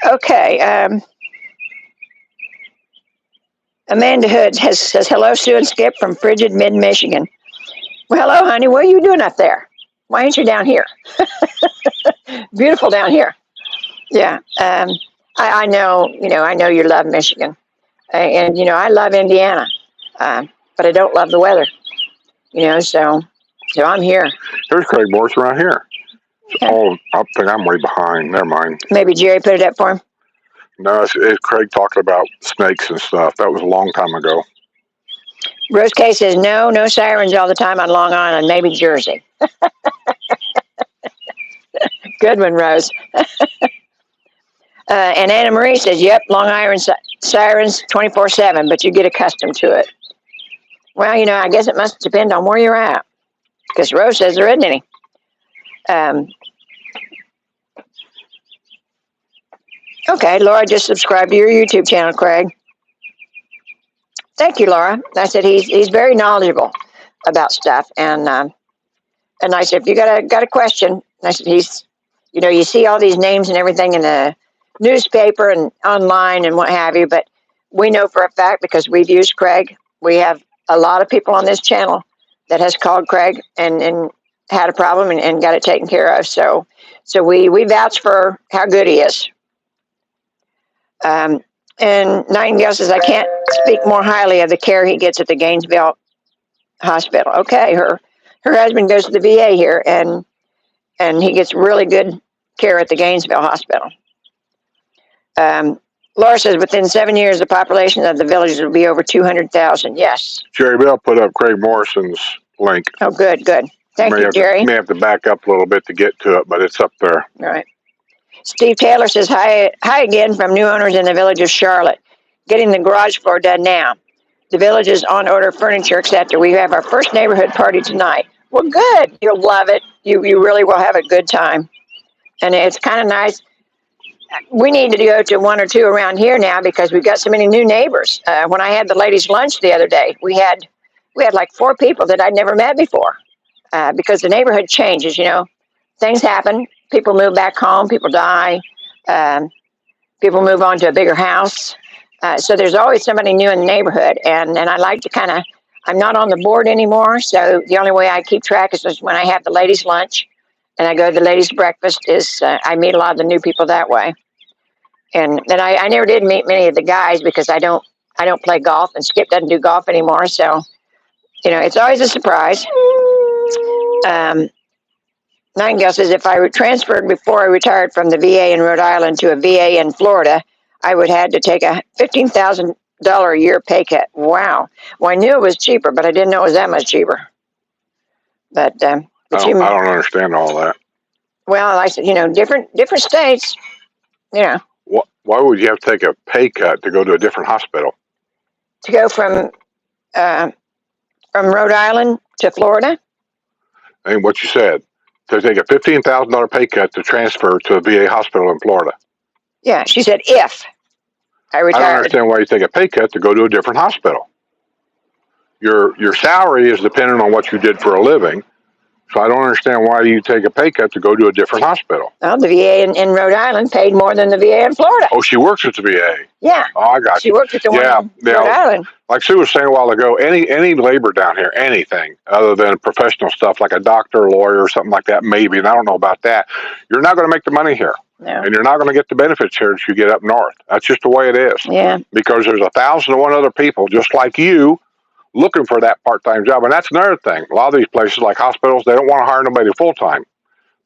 Okay. Amanda Hood says, hello, Sue and Skip from frigid mid-Michigan. Well, hello, honey. What are you doing up there? Why aren't you down here? Beautiful down here. Yeah. I know, I know you love Michigan. And, I love Indiana. But I don't love the weather. So I'm here. There's Craig Morse around here. Yeah. Oh, I think I'm way behind. Never mind. Maybe Jerry put it up for him? No, it's Craig talking about snakes and stuff. That was a long time ago. Rose K says, no sirens all the time on Long Island, maybe Jersey. Good one, Rose. And Anna Marie says, yep, Long Island sirens 24/7, but you get accustomed to it. Well, you know, I guess it must depend on where you're at, because Rose says there isn't any. Okay, Laura just subscribed to your YouTube channel, Craig. Thank you, Laura. I said he's very knowledgeable about stuff, and I said if you got a question, I said he's, you know, you see all these names and everything in the newspaper and online and what have you, but we know for a fact because we've used Craig. We have a lot of people on this channel that has called Craig and had a problem and got it taken care of. So we vouch for how good he is. And Nightingale says, I can't speak more highly of the care he gets at the Gainesville hospital. Okay, her husband goes to the VA here, and he gets really good care at the Gainesville hospital. Laura says, within 7 years, the population of the villages will be over 200,000. Yes. Jerry Bell put up Craig Morrison's link. Oh, good. Thank you, Jerry. May have to back up a little bit to get to it, but it's up there. All right. Steve Taylor says, hi again from new owners in the village of Charlotte. Getting the garage floor done now. The village is on order furniture, etc. We have our first neighborhood party tonight. Well, good. You'll love it. You really will have a good time. And it's kind of nice. We need to go to one or two around here now because we've got so many new neighbors. When I had the ladies' lunch the other day, we had like 4 people that I'd never met before because the neighborhood changes, you know. Things happen. People move back home. People die. People move on to a bigger house. So there's always somebody new in the neighborhood. And I like to I'm not on the board anymore. So the only way I keep track is when I have the ladies' lunch and I go to the ladies' breakfast is I meet a lot of the new people that way. And then I never did meet many of the guys because I don't play golf, and Skip doesn't do golf anymore. So, you know, it's always a surprise. Nightingale says, if I were transferred before I retired from the VA in Rhode Island to a VA in Florida, I would have to take a $15,000 a year pay cut. Wow. Well, I knew it was cheaper, but I didn't know it was that much cheaper. But I don't understand all that. Well, I said, you know, different states, you know. Why would you have to take a pay cut to go to a different hospital? To go from Rhode Island to Florida? I mean, what you said. To take a $15,000 pay cut to transfer to a VA hospital in Florida. Yeah, she said if I retired. I don't understand why you take a pay cut to go to a different hospital. Your salary is dependent on what you did for a living. So I don't understand why you take a pay cut to go to a different hospital. Well, the VA in Rhode Island paid more than the VA in Florida. Oh, she works at the VA. Yeah. Oh, I got you. She works at the one in Rhode Island. Like Sue was saying a while ago, any labor down here, anything other than professional stuff like a doctor, lawyer, or something like that, maybe, and I don't know about that, you're not going to make the money here. No. And you're not going to get the benefits here that you get up north. That's just the way it is. Yeah. Because there's 1,001 other people just like you looking for that part-time job. And that's another thing. A lot of these places like hospitals, they don't want to hire nobody full-time.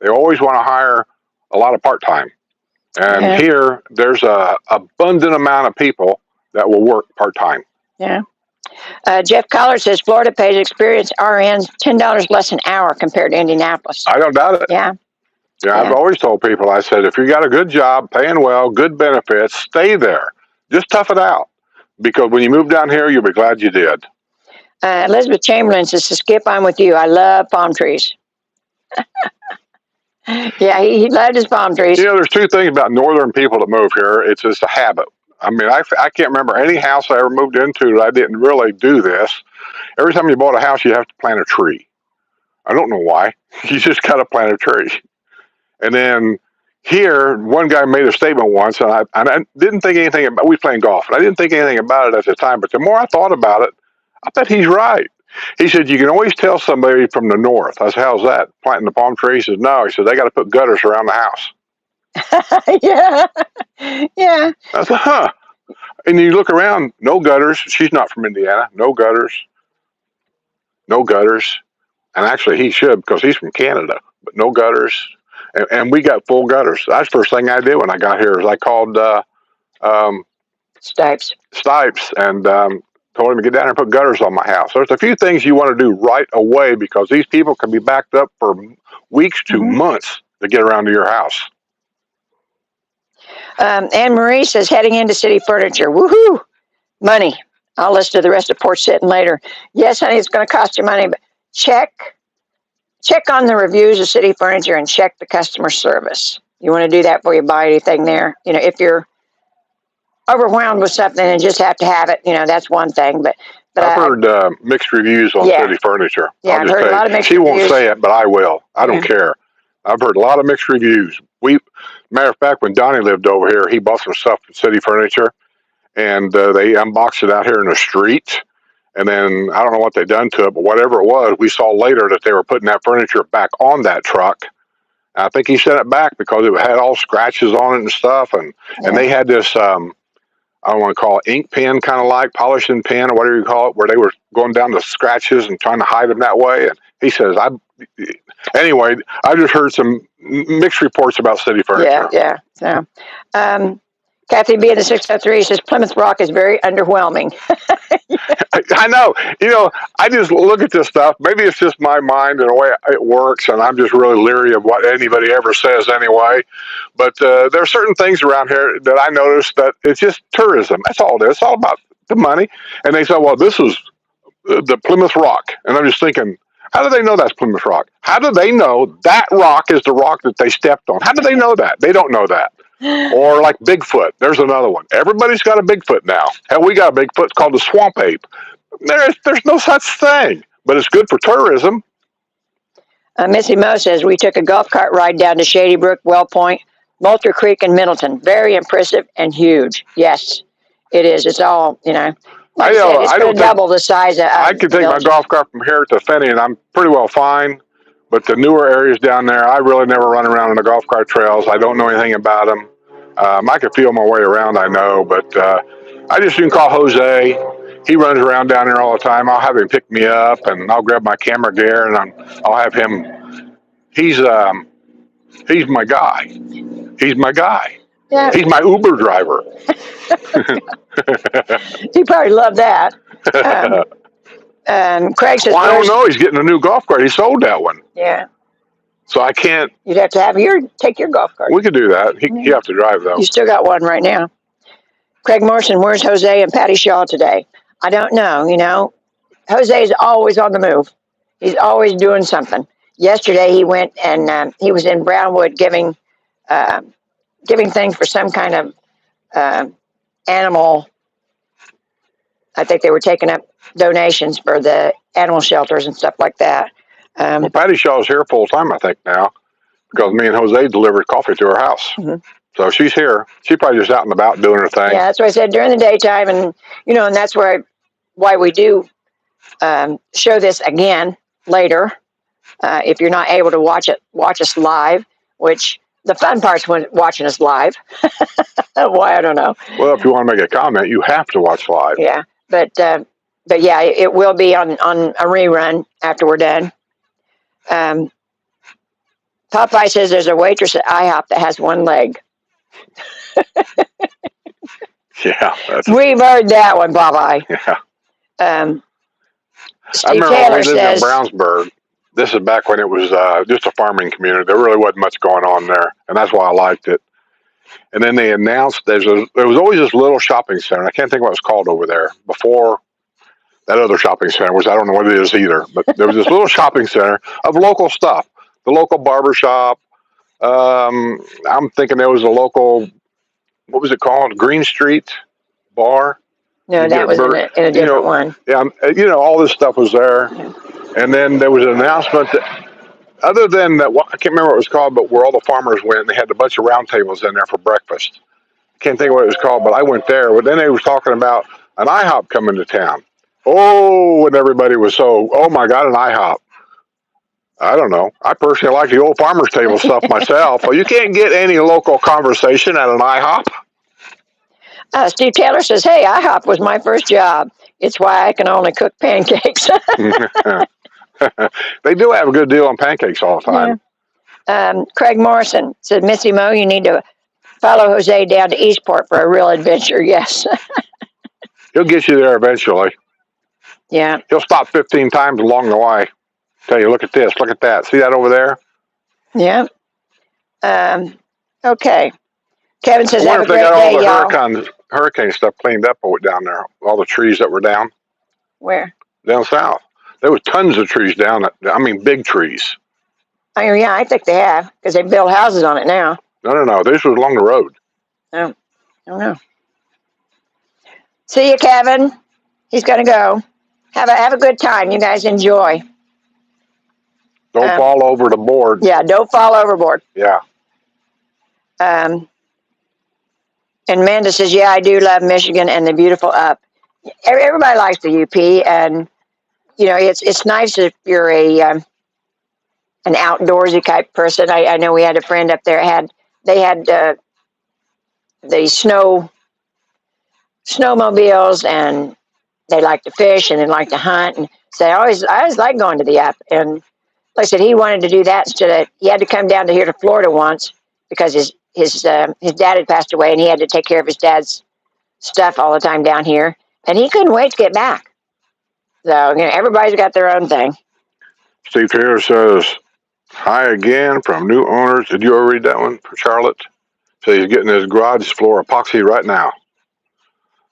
They always want to hire a lot of part-time. And here, there's a abundant amount of people that will work part-time. Yeah. Jeff Collard says Florida pays experienced RNs $10 less an hour compared to Indianapolis. I don't doubt it. Yeah. Yeah, I've always told people, I said, if you got a good job, paying well, good benefits, stay there. Just tough it out. Because when you move down here, you'll be glad you did. Elizabeth Chamberlain says, to Skip, I'm with you. I love palm trees. Yeah, he loved his palm trees. You know, there's 2 things about northern people that move here. It's just a habit. I mean, I can't remember any house I ever moved into that I didn't really do this. Every time you bought a house, you have to plant a tree. I don't know why. You just got to plant a tree. And then here, one guy made a statement once, and I didn't think anything about it. We playing golf, and I didn't think anything about it at the time. But the more I thought about it, I bet he's right. He said, you can always tell somebody from the north. I said, how's that? Planting the palm tree? He says, no. He said, they got to put gutters around the house. Yeah. Yeah. I said, huh. And you look around, no gutters. She's not from Indiana. No gutters. No gutters. And actually, he should because he's from Canada. But no gutters. And we got full gutters. That's the first thing I did when I got here is I called Stipes and told him to get down there and put gutters on my house. There's a few things you want to do right away because these people can be backed up for weeks to months to get around to your house. Anne Marie says, heading into City Furniture. Woohoo! Money. I'll listen to the rest of Porch Settin later. Yes, honey, it's going to cost you money, but check on the reviews of City Furniture and check the customer service. You want to do that before you buy anything there. If you're overwhelmed with something and just have to have it, that's one thing. But I've heard mixed reviews on City Furniture. Yeah, I've heard a lot of mixed reviews. She won't say it, but I will. I don't care. I've heard a lot of mixed reviews. Matter of fact, when Donnie lived over here, he bought some stuff from City Furniture, and they unboxed it out here in the street. And then I don't know what they done to it, but whatever it was, we saw later that they were putting that furniture back on that truck. And I think he sent it back because it had all scratches on it and stuff, and they had this. I don't want to call it ink pen, kind of like polishing pen or whatever you call it, where they were going down the scratches and trying to hide them that way. And he says, anyway, I just heard some mixed reports about City Furniture. Yeah. So, Kathy B in the 603 says Plymouth Rock is very underwhelming. I know. I just look at this stuff. Maybe it's just my mind and the way it works, and I'm just really leery of what anybody ever says anyway. But there are certain things around here that I notice that it's just tourism. That's all it is. It's all about the money. And they say, well, this is the Plymouth Rock. And I'm just thinking, how do they know that's Plymouth Rock? How do they know that rock is the rock that they stepped on? How do they know that? They don't know that. Or like Bigfoot. There's another one. Everybody's got a Bigfoot now. Hell, we got a Bigfoot. It's called the swamp ape. There's no such thing, but it's good for tourism. Missy Mo says, we took a golf cart ride down to Shady Brook, Well Point, Moultrie Creek, and Middleton. Very impressive and huge. Yes, it is. It's all, like I said, it's going to double the size of I could take my golf cart from here to Fenny, and I'm pretty well fine. But the newer areas down there, I really never run around on the golf cart trails. I don't know anything about them. I can feel my way around, I know, but I just can call Jose. He runs around down there all the time. I'll have him pick me up, and I'll grab my camera gear, and I'll have him. He's my guy. He's my guy. Yeah. He's my Uber driver. He probably loved that. Craig says, well, I don't know. He's getting a new golf cart. He sold that one. Yeah. So I can't. You'd have to take your golf cart. We could do that. You have to drive, though. You still got one right now. Craig Morrison, where's Jose and Patty Shaw today? I don't know. Jose is always on the move. He's always doing something. Yesterday he went and he was in Brownwood giving things for some kind of animal. I think they were taking up donations for the animal shelters and stuff like that. Well, Patty Shaw's here full time, I think, now, because me and Jose delivered coffee to her house. Mm-hmm. So she's here. She's probably just out and about doing her thing. Yeah, that's what I said during the daytime, and and that's why we do show this again later. If you're not able to watch us live, which the fun part's when watching us live. Why, I don't know. Well, if you want to make a comment, you have to watch live. Yeah, but yeah, it will be on a rerun after we're done. Popeye says there's a waitress at IHOP that has one leg. Yeah. We've heard that one, Popeye. Yeah. Steve I remember Taylor when we lived says, in Brownsburg. This is back when it was just a farming community. There really wasn't much going on there, and that's why I liked it. And then they announced there was always this little shopping center. I can't think what it was called over there before that other shopping center, which I don't know what it is either. But there was this little shopping center of local stuff. The local barber shop. I'm thinking there was a local, what was it called? Green Street Bar. No, that was in a different one. Yeah, all this stuff was there. Yeah. And then there was an announcement that, other than that, I can't remember what it was called, but where all the farmers went, and they had a bunch of round tables in there for breakfast. I can't think of what it was called, but I went there. But then they were talking about an IHOP coming to town. Oh, and everybody was oh my God, an IHOP. I don't know. I personally like the old farmers table stuff myself. Well, you can't get any local conversation at an IHOP. Steve Taylor says, hey, IHOP was my first job. It's why I can only cook pancakes. They do have a good deal on pancakes all the time. Yeah. Craig Morrison said, Missy Mo, you need to follow Jose down to Eastport for a real adventure. Yes. He'll get you there eventually. Yeah. He'll stop 15 times along the way. Tell you, look at this, look at that. See that over there? Yeah. Okay. Kevin I says, wonder have a if they great got all day, the y'all. hurricane stuff cleaned up down there. All the trees that were down Where? down south. There was tons of trees down. I mean, big trees. Oh, yeah, I think they have, because they build houses on it now. No. This was along the road. Oh, I don't know. See you, Kevin. He's going to go. Have a good time. You guys enjoy. Don't fall over the board. Yeah, don't fall overboard. Yeah. And Amanda says, yeah, I do love Michigan and the beautiful up. Everybody likes the UP, and it's nice if you're an outdoorsy type person. I know we had a friend up there they had the snowmobiles, and they like to fish and they like to hunt, and so I always like going to the up. And like I said, he wanted to do that instead of he had to come down to here to Florida once because his dad had passed away, and he had to take care of his dad's stuff all the time down here, and he couldn't wait to get back. So everybody's got their own thing. Steve Taylor says, hi again from new owners. Did you ever read that one for Charlotte? So he's getting his garage floor epoxy right now.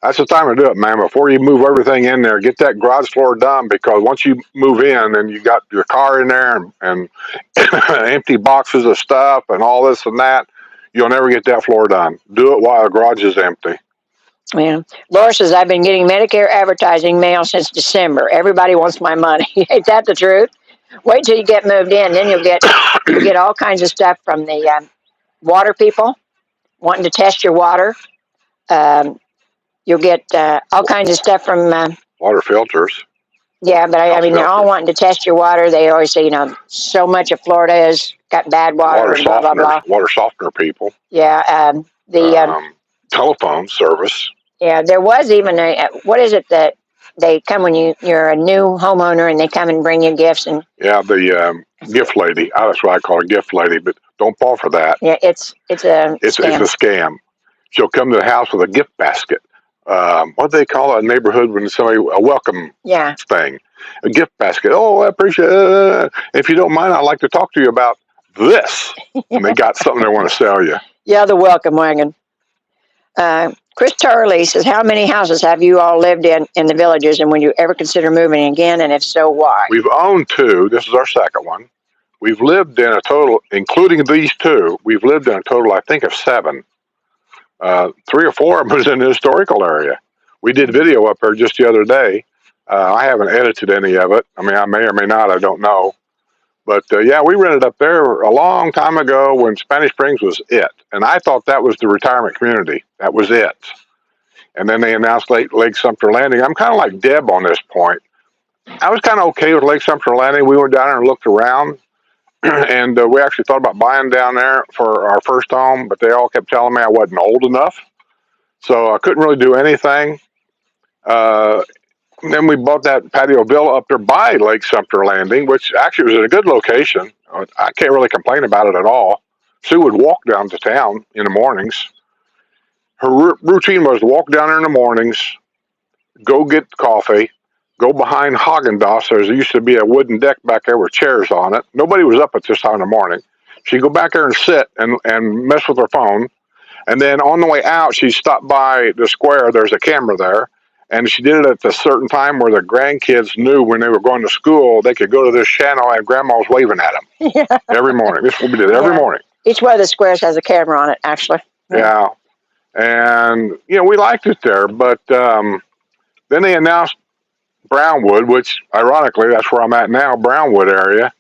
That's the time to do it, man. Before you move everything in there, get that garage floor done, because once you move in and you got your car in there and empty boxes of stuff and all this and that, you'll never get that floor done. Do it while the garage is empty. Yeah. Laura says, I've been getting Medicare advertising mail since December. Everybody wants my money. Ain't that the truth? Wait till you get moved in, then you'll get all kinds of stuff from the water people wanting to test your water. You'll get all kinds of stuff from water filters. Yeah, but I mean, they're all wanting to test your water. They always say, so much of Florida has got bad water and blah, blah, blah. Water softener people. Yeah. Telephone service. Yeah, there was even what is it that they come when you're a new homeowner and they come and bring you gifts? And yeah, the gift lady. That's what I call a gift lady, but don't fall for that. Yeah, it's a scam. It's a scam. She'll come to the house with a gift basket. What do they call it in a neighborhood when somebody, a welcome thing? A gift basket. Oh, I appreciate it. If you don't mind, I'd like to talk to you about this. And they got something they want to sell you. Yeah, the welcome wagon. Chris Turley says, how many houses have you all lived in the villages, and would you ever consider moving again, and if so, why? We've owned 2. This is our second one. We've lived in a total, including these 2, we've lived in a total, I think, of 7. 3 or 4 of them was in the historical area. We did video up there just the other day. I haven't edited any of it. I mean, I may or may not, I don't know. But yeah, we rented up there a long time ago when Spanish Springs was it. And I thought that was the retirement community. That was it. And then they announced Lake Sumter Landing. I'm kind of like Deb on this point. I was kind of okay with Lake Sumter Landing. We went down there and looked around. And we actually thought about buying down there for our first home, but they all kept telling me I wasn't old enough. So I couldn't really do anything. Then we bought that patio villa up there by Lake Sumter Landing, which actually was in a good location. I can't really complain about it at all. Sue would walk down to town in the mornings. Her routine was to walk down there in the mornings, go get coffee, go behind Haagen-Dazs. There used to be a wooden deck back there with chairs on it. Nobody was up at this time in the morning. She'd go back there and sit and mess with her phone. And then on the way out, she stopped by the square. There's a camera there. And she did it at a certain time where the grandkids knew when they were going to school, they could go to this channel and grandma was waving at them every morning. This is what we did every morning. Each one of the squares has a camera on it, actually. Yeah. And, we liked it there. But then they announced Brownwood, which ironically, that's where I'm at now, Brownwood area.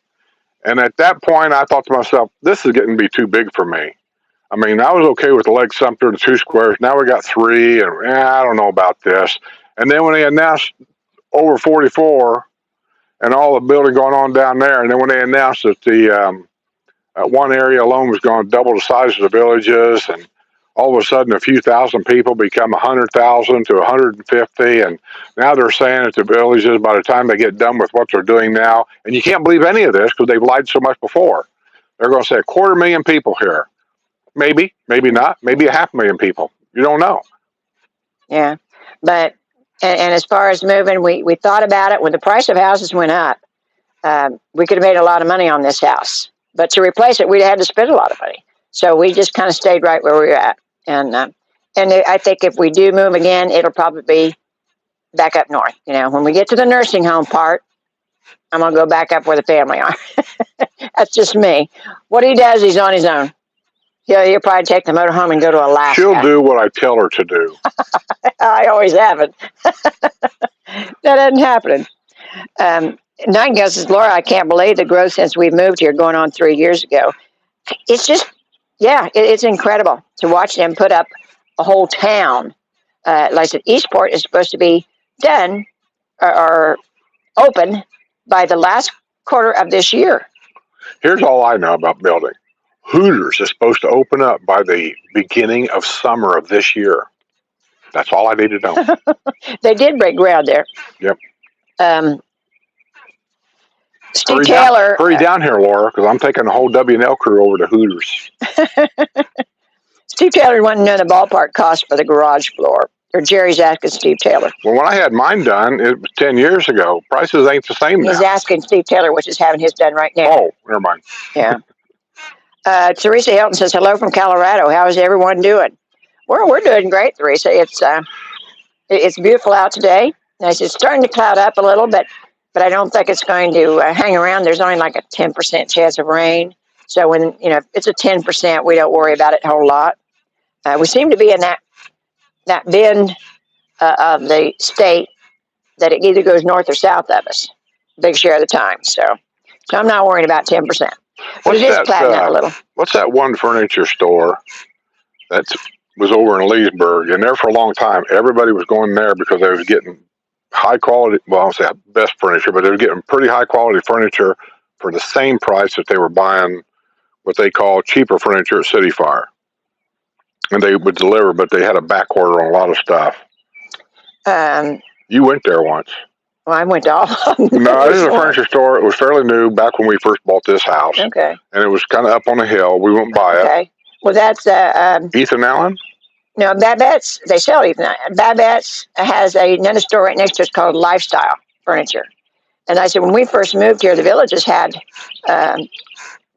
And at that point, I thought to myself, this is getting to be too big for me. I mean, I was okay with the Lake Sumter, the 2 squares. Now we got 3, and I don't know about this. And then when they announced over 44 and all the building going on down there, and then when they announced that the one area alone was going to double the size of the villages, and all of a sudden a few thousand people become 100,000 to 150, and now they're saying that the villages, by the time they get done with what they're doing now, and you can't believe any of this because they've lied so much before, they're going to say 250,000 people here. Maybe, maybe not, maybe 500,000 people. You don't know. Yeah, but and as far as moving, we thought about it when the price of houses went up. We could have made a lot of money on this house, but to replace it, we'd had to spend a lot of money. So we just kind of stayed right where we were at. And I think if we do move again, it'll probably be back up north. When we get to the nursing home part, I'm gonna go back up where the family are. That's just me. What he does, he's on his own. He'll probably take the motorhome and go to Alaska. She'll do what I tell her to do. I always haven't. That isn't happening. Nightingale says, Laura, I can't believe the growth since we moved here going on 3 years ago. It's just, it's incredible to watch them put up a whole town. Like I said, Eastport is supposed to be done or open by the last quarter of this year. Here's all I know about building. Hooters is supposed to open up by the beginning of summer of this year. That's all I need to know. They did break ground there. Yep. Steve Taylor. Hurry down here, Laura, because I'm taking the whole W&L crew over to Hooters. Steve Taylor wanted to know the ballpark cost for the garage floor. Or Jerry's asking Steve Taylor. Well, when I had mine done, it was 10 years ago. Prices ain't the same now. He's asking Steve Taylor, which is having his done right now. Oh, never mind. Yeah. Teresa Hilton says, hello from Colorado. How is everyone doing? We're doing great, Teresa. It's beautiful out today. It's starting to cloud up a little bit, but I don't think it's going to hang around. There's only like a 10% chance of rain. So when, if it's a 10%, we don't worry about it a whole lot. We seem to be in that bend of the state that it either goes north or south of us, big share of the time. So I'm not worried about 10%. But it is clouding up a little. What's that one furniture store that was over in Leesburg? And there for a long time, everybody was going there because they was getting high quality, well, I don't say best furniture, but they were getting pretty high quality furniture for the same price that they were buying what they call cheaper furniture at City Fire. And they would deliver, but they had a back order on a lot of stuff. You went there once. Well, I went to all of them. No, this is a furniture store. It was fairly new back when we first bought this house. Okay. And it was kind of up on a hill. We went by it. Okay. Well, that's Ethan Allen? No, Babette's. They sell Ethan Allen. Babette's has another store right next to it called Lifestyle Furniture. And I said, when we first moved here, the villages had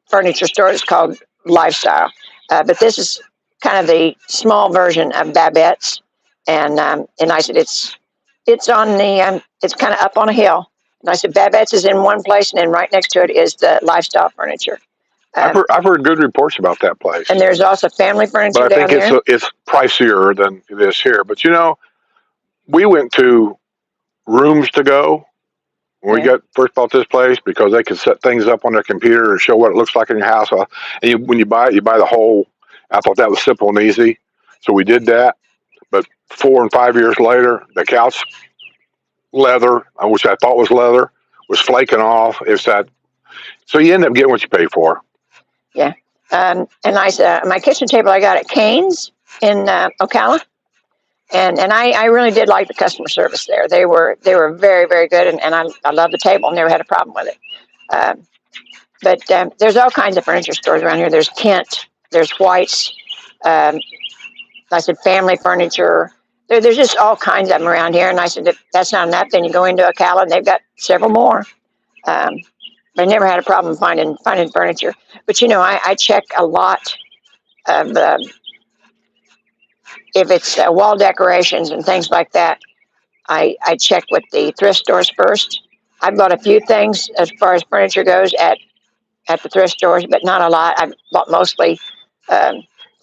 furniture stores called Lifestyle. But this is kind of the small version of Babette's. And I said, it's on the, it's kind of up on a hill. And I said, Babette's is in one place, and then right next to it is the Lifestyle Furniture. I've heard good reports about that place. And there's also family furniture but I think down there. it's pricier than it is here. But we went to Rooms to Go when we first bought this place because they could set things up on their computer and show what it looks like in your house. And when you buy it, you buy the whole. I thought that was simple and easy, so we did that. But 4 and 5 years later, the couch leather, which I thought was leather, was flaking off. So you end up getting what you pay for. Yeah. And my kitchen table I got at Cane's in Ocala. And I really did like the customer service there. They were very, very good, and I love the table. Never had a problem with it. But there's all kinds of furniture stores around here. There's Kent, there's White's. I said family furniture. There's just all kinds of them around here. And I said, if that's not enough, then you go into Ocala, and they've got several more. I never had a problem finding furniture. But I check a lot of if it's wall decorations and things like that. I check with the thrift stores first. I've bought a few things as far as furniture goes at the thrift stores, but not a lot. I've bought mostly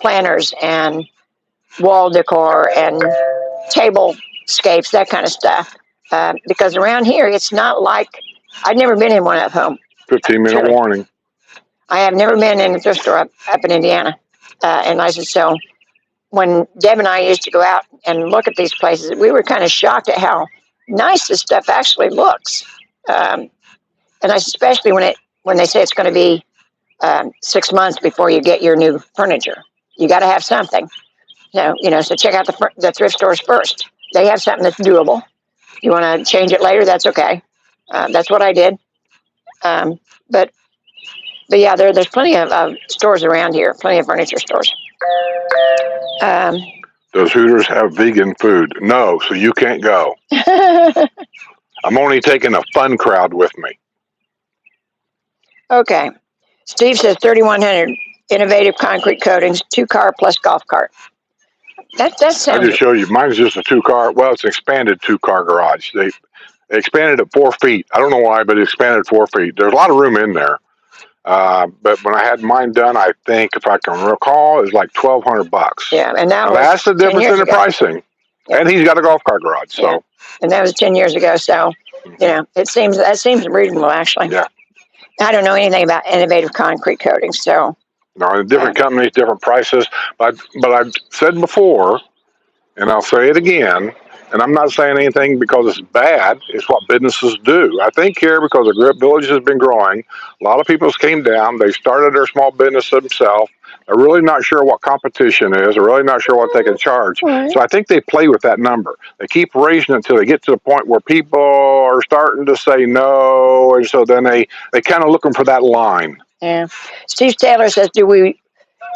planters and wall decor and tablescapes, that kind of stuff. Because around here, it's not like I've never been in one at home. 15-minute warning. I have never been in a thrift store up in Indiana. And I said, so when Deb and I used to go out and look at these places, we were kind of shocked at how nice this stuff actually looks. And especially when they say it's going to be 6 months before you get your new furniture. You got to have something. So check out the thrift stores first. They have something that's doable. You want to change it later, that's okay. That's what I did. But yeah, there's plenty of stores around here, plenty of furniture stores. Does Hooters have vegan food? No, so you can't go. I'm only taking a fun crowd with me. Okay. Steve says 3,100 innovative concrete coatings, 2-car plus golf cart. That I sounds. just showed you. Mine's just a 2-car. Well, it's an expanded 2-car garage. They expanded it 4 feet. I don't know why, but it expanded 4 feet. There's a lot of room in there. But when I had mine done, I think, if I can recall, it was like $1,200. Yeah, and that Now, was that's the 10 difference years in the ago. pricing. Yeah. And he's got a golf cart garage. So. Yeah. And that was 10 years ago. So, that seems reasonable, actually. Yeah. I don't know anything about innovative concrete coating, so. No, different companies, different prices. But I've said before, and I'll say it again, and I'm not saying anything because it's bad. It's what businesses do. I think here, because the Grip Village has been growing, a lot of people came down. They started their small business themselves. They're really not sure what competition is. They're really not sure what they can charge. Right. So I think they play with that number. They keep raising it until they get to the point where people are starting to say no, and so then they kind of looking for that line. Yeah. Steve Taylor says, do we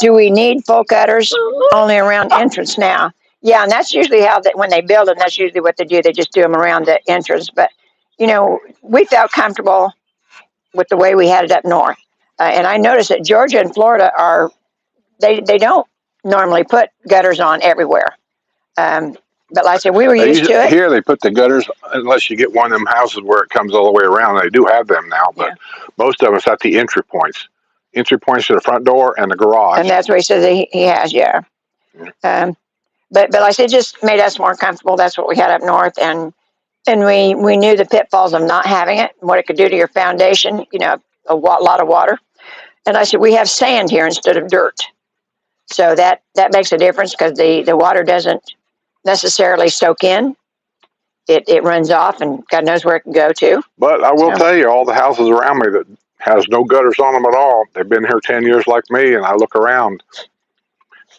need full gutters only around entrance now? Yeah, and that's usually how when they build them, that's usually what they do. They just do them around the entrance. But, we felt comfortable with the way we had it up north. And I noticed that Georgia and Florida they don't normally put gutters on everywhere. But like I said, we were used to it. Here they put the gutters, unless you get one of them houses where it comes all the way around. They do have them now, but most of them it's at the entry points to the front door and the garage. And that's what he says he has, yeah. But like I said, it just made us more comfortable. That's what we had up north, and we knew the pitfalls of not having it, and what it could do to your foundation. A lot of water. And I said, we have sand here instead of dirt, so that makes a difference because the water doesn't necessarily soak in. It runs off, and God knows where it can go to. But I will tell you, all the houses around me that has no gutters on them at all, they've been here 10 years like me, and I look around,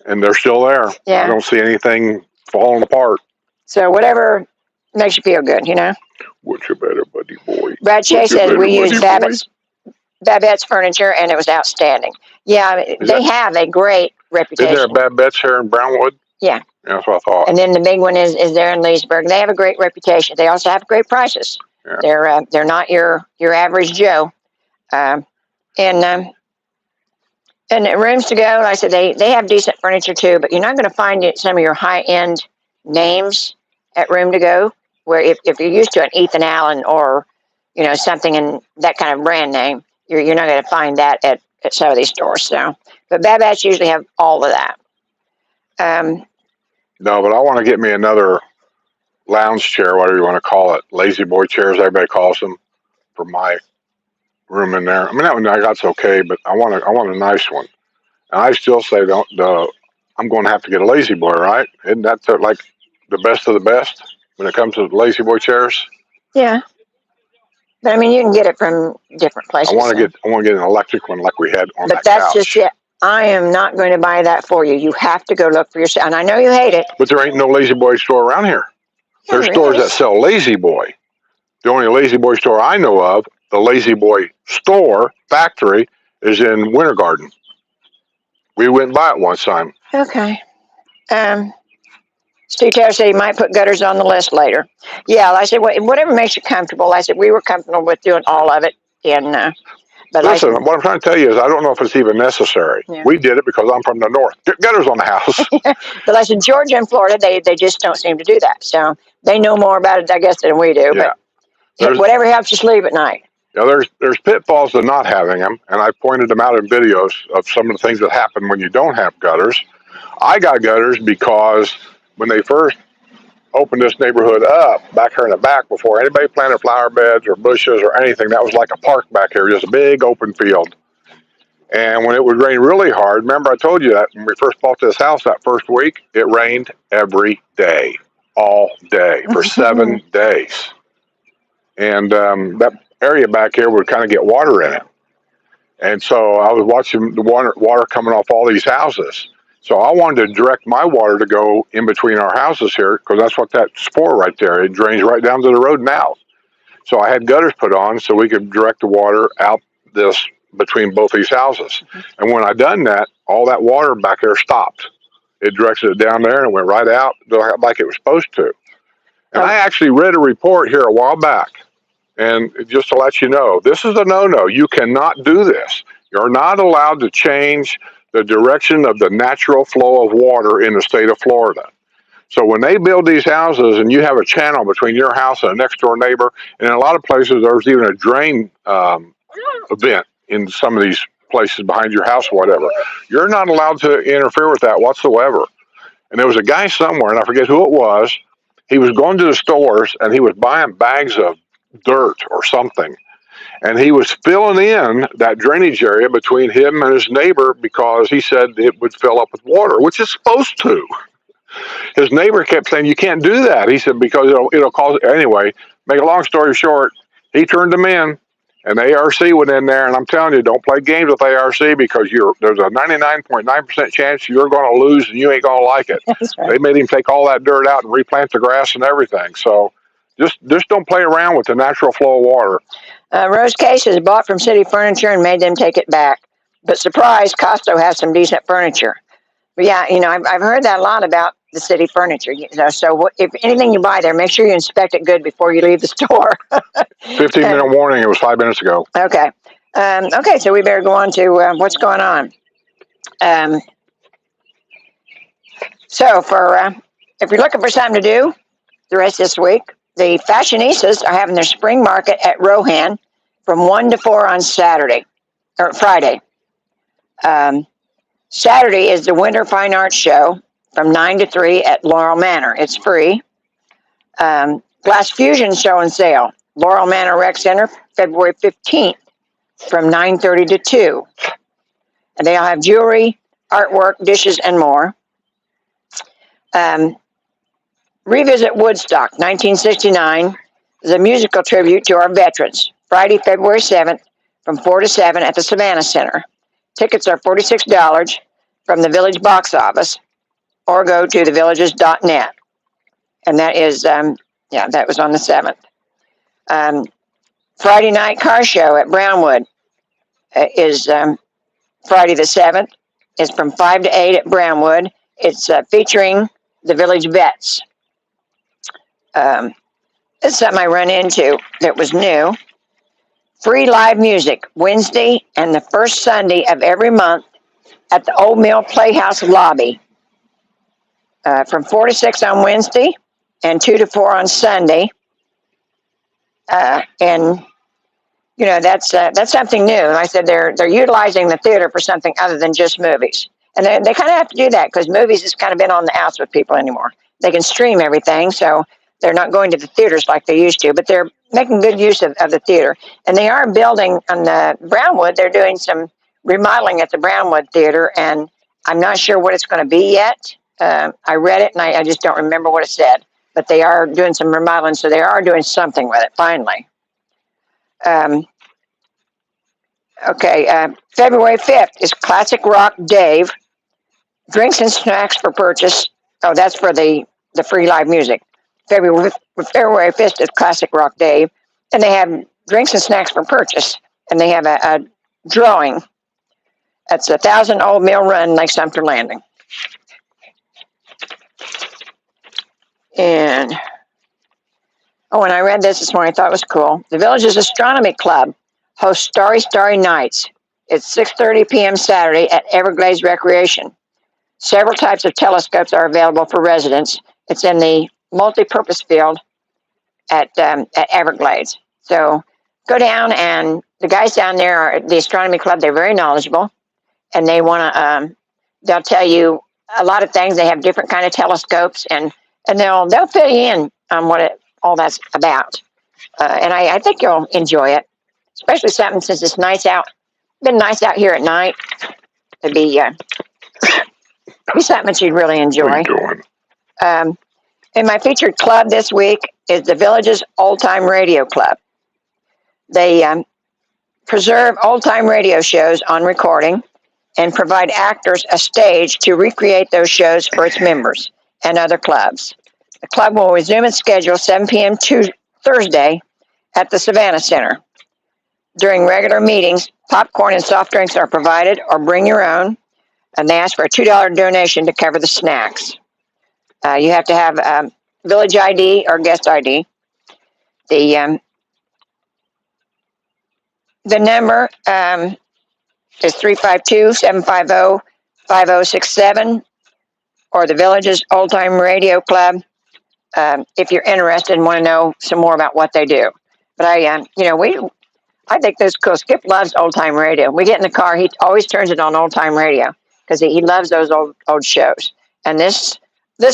and they're still there. Yeah. I don't see anything falling apart. So whatever makes you feel good, What's your better buddy boy? Brad Chase says we used Babette's furniture, and it was outstanding. Yeah, they have a great reputation. Is there a Babette's here in Brownwood? Yeah. That's what I thought. And then the big one is there in Leesburg. They have a great reputation. They also have great prices. Yeah. They're not your average Joe. And rooms to go, like I said, they have decent furniture too, but you're not going to find some of your high-end names at Room to Go, where if you're used to an Ethan Allen or, something in that kind of brand name, you're not going to find that at some of these stores. So, but Babat's usually have all of that. No, but I want to get me another lounge chair, whatever you want to call it, lazy boy chairs, everybody calls them, for my room in there. I mean, that one I got's okay, but I want a nice one. And I still say I'm going to have to get a lazy boy, right? Isn't that like the best of the best when it comes to lazy boy chairs? Yeah. But I mean, you can get it from different places. I want to get an electric one like we had on that couch. But that's just it. I am not going to buy that for you. You have to go look for yourself. And I know you hate it. But there ain't no lazy boy store around here. Yeah, There's stores that sell lazy boy. The only lazy boy store I know of, the lazy boy store factory, is in Winter Garden. We went by it one time. Okay. Steve Taylor said he might put gutters on the list later. Yeah, I said, whatever makes you comfortable. I said, we were comfortable with doing all of it. But listen, what I'm trying to tell you is I don't know if it's even necessary. Yeah. We did it because I'm from the north. Get gutters on the house. But I said, Georgia and Florida, they just don't seem to do that. So they know more about it, I guess, than we do. Yeah. But whatever helps you sleep at night. Yeah, there's pitfalls to not having them, and I pointed them out in videos of some of the things that happen when you don't have gutters. I got gutters because when they first opened this neighborhood up back here in the back, before anybody planted flower beds or bushes or anything, that was like a park back here, just a big open field. And when it would rain really hard, remember I told you that when we first bought this house that first week, it rained every day, all day, for 7 days. And that area back here would kind of get water in it. And so I was watching the water coming off all these houses. So I wanted to direct my water to go in between our houses here, because that's what that's for right there. It drains right down to the road and out. So I had gutters put on so we could direct the water out this between both these houses. And when I done that, all that water back there stopped. It directed it down there and it went right out like it was supposed to. And I actually read a report here a while back. And just to let you know, this is a no-no. You cannot do this. You're not allowed to change the direction of the natural flow of water in the state of Florida. So when they build these houses and you have a channel between your house and a next door neighbor, and in a lot of places there's even a drain event in some of these places behind your house or whatever, you're not allowed to interfere with that whatsoever. And there was a guy somewhere, and I forget who it was, he was going to the stores and he was buying bags of dirt or something. And he was filling in that drainage area between him and his neighbor because he said it would fill up with water, which it's supposed to. His neighbor kept saying, you can't do that. He said, because it'll cause, anyway, make a long story short, he turned them in, and ARC went in there, and I'm telling you, don't play games with ARC because there's a 99.9% chance you're going to lose and you ain't going to like it. That's right. They made him take all that dirt out and replant the grass and everything. So just don't play around with the natural flow of water. Rose cases bought from City Furniture and made them take it back. But surprise, Costco has some decent furniture. But yeah, I've heard that a lot about the City Furniture. So if anything you buy there, make sure you inspect it good before you leave the store. 15-minute warning. It was 5 minutes ago. Okay. Okay, so we better go on to what's going on. So if you're looking for something to do the rest of this week, the fashionistas are having their spring market at Rohan from 1 to 4 on Saturday or Friday. Saturday is the Winter Fine Arts Show from 9 to 3 at Laurel Manor. It's free. Glass Fusion Show and Sale, Laurel Manor Rec Center, February 15th from 9:30 to 2. And they'll have jewelry, artwork, dishes, and more. Revisit Woodstock, 1969, is a musical tribute to our veterans. Friday, February 7th from 4 to 7 at the Savannah Center. Tickets are $46 from the Village box office or go to thevillages.net. And that is, that was on the 7th. Friday night car show at Brownwood is Friday the 7th. It's from 5 to 8 at Brownwood. It's featuring the Village Vets. It's something I run into that was new. Free live music Wednesday and the first Sunday of every month at the Old Mill Playhouse lobby. From 4 to 6 on Wednesday and 2 to 4 on Sunday. And that's something new. Like I said, they're utilizing the theater for something other than just movies. And they kind of have to do that because movies has kind of been on the outs with people anymore. They can stream everything, so they're not going to the theaters like they used to, but they're making good use of the theater. And they are building on the Brownwood. They're doing some remodeling at the Brownwood Theater, and I'm not sure what it's going to be yet. I read it, and I just don't remember what it said. But they are doing some remodeling, so they are doing something with it, finally. February 5th is Classic Rock Dave. Drinks and snacks for purchase. Oh, that's for the free live music. February 5th is Classic Rock Dave. And they have drinks and snacks for purchase. And they have a drawing. That's 1,000 Old Mill Run, Lake Sumter Landing. And when I read this morning, I thought it was cool. The Village's Astronomy Club hosts Starry Nights. It's 6:30 p.m. Saturday at Everglades Recreation. Several types of telescopes are available for residents. It's in the multi-purpose field at Everglades. So go down, and the guys down there are the Astronomy Club. They're very knowledgeable, and they want to. They'll tell you a lot of things. They have different kind of telescopes, and they'll fill you in on what all that's about. And I think you'll enjoy it, especially something since it's nice out. Been nice out here at night. It'd be something that you'd really enjoy. And my featured club this week is the Village's Old Time Radio Club. They preserve old-time radio shows on recording and provide actors a stage to recreate those shows for its members and other clubs. The club will resume its schedule 7 p.m. Thursday at the Savannah Center. During regular meetings, popcorn and soft drinks are provided, or bring your own, and they ask for a $2 donation to cover the snacks. You have to have village ID or guest ID. The number is 352-750 5067 or the Village's Old Time Radio Club if you're interested and want to know some more about what they do. But I think this cool. Skip loves old time radio. We get in the car, he always turns it on old time radio because he loves those old shows. And this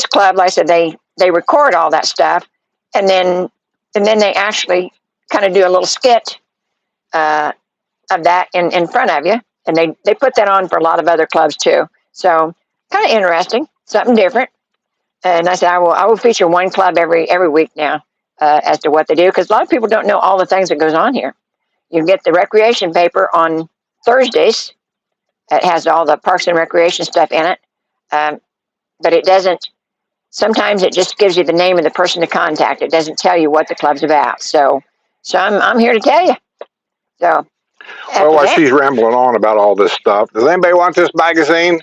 club, like I said, they record all that stuff, and then they actually kind of do a little skit of that in front of you, and they put that on for a lot of other clubs too. So kind of interesting, something different. And I said I will feature one club every week now as to what they do, because a lot of people don't know all the things that goes on here. You get the recreation paper on Thursdays. It has all the parks and recreation stuff in it, but it doesn't. Sometimes it just gives you the name of the person to contact. It doesn't tell you what the club's about. So I'm here to tell you. So. Well, while she's rambling on about all this stuff, does anybody want this magazine?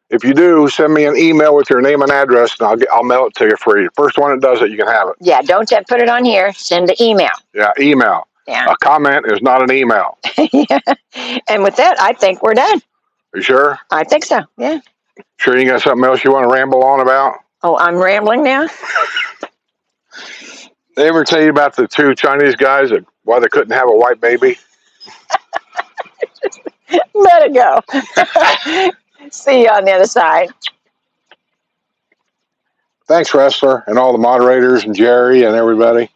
If you do, send me an email with your name and address, and I'll mail it to you free. First one that does it, you can have it. Yeah, don't put it on here. Send the email. Yeah, email. Yeah. A comment is not an email. Yeah. And with that, I think we're done. You sure? I think so, yeah. Sure you got something else you want to ramble on about? Oh, I'm rambling now? They ever tell you about the two Chinese guys and why they couldn't have a white baby? Let it go. See you on the other side. Thanks, Wrestler, and all the moderators, and Jerry, and everybody.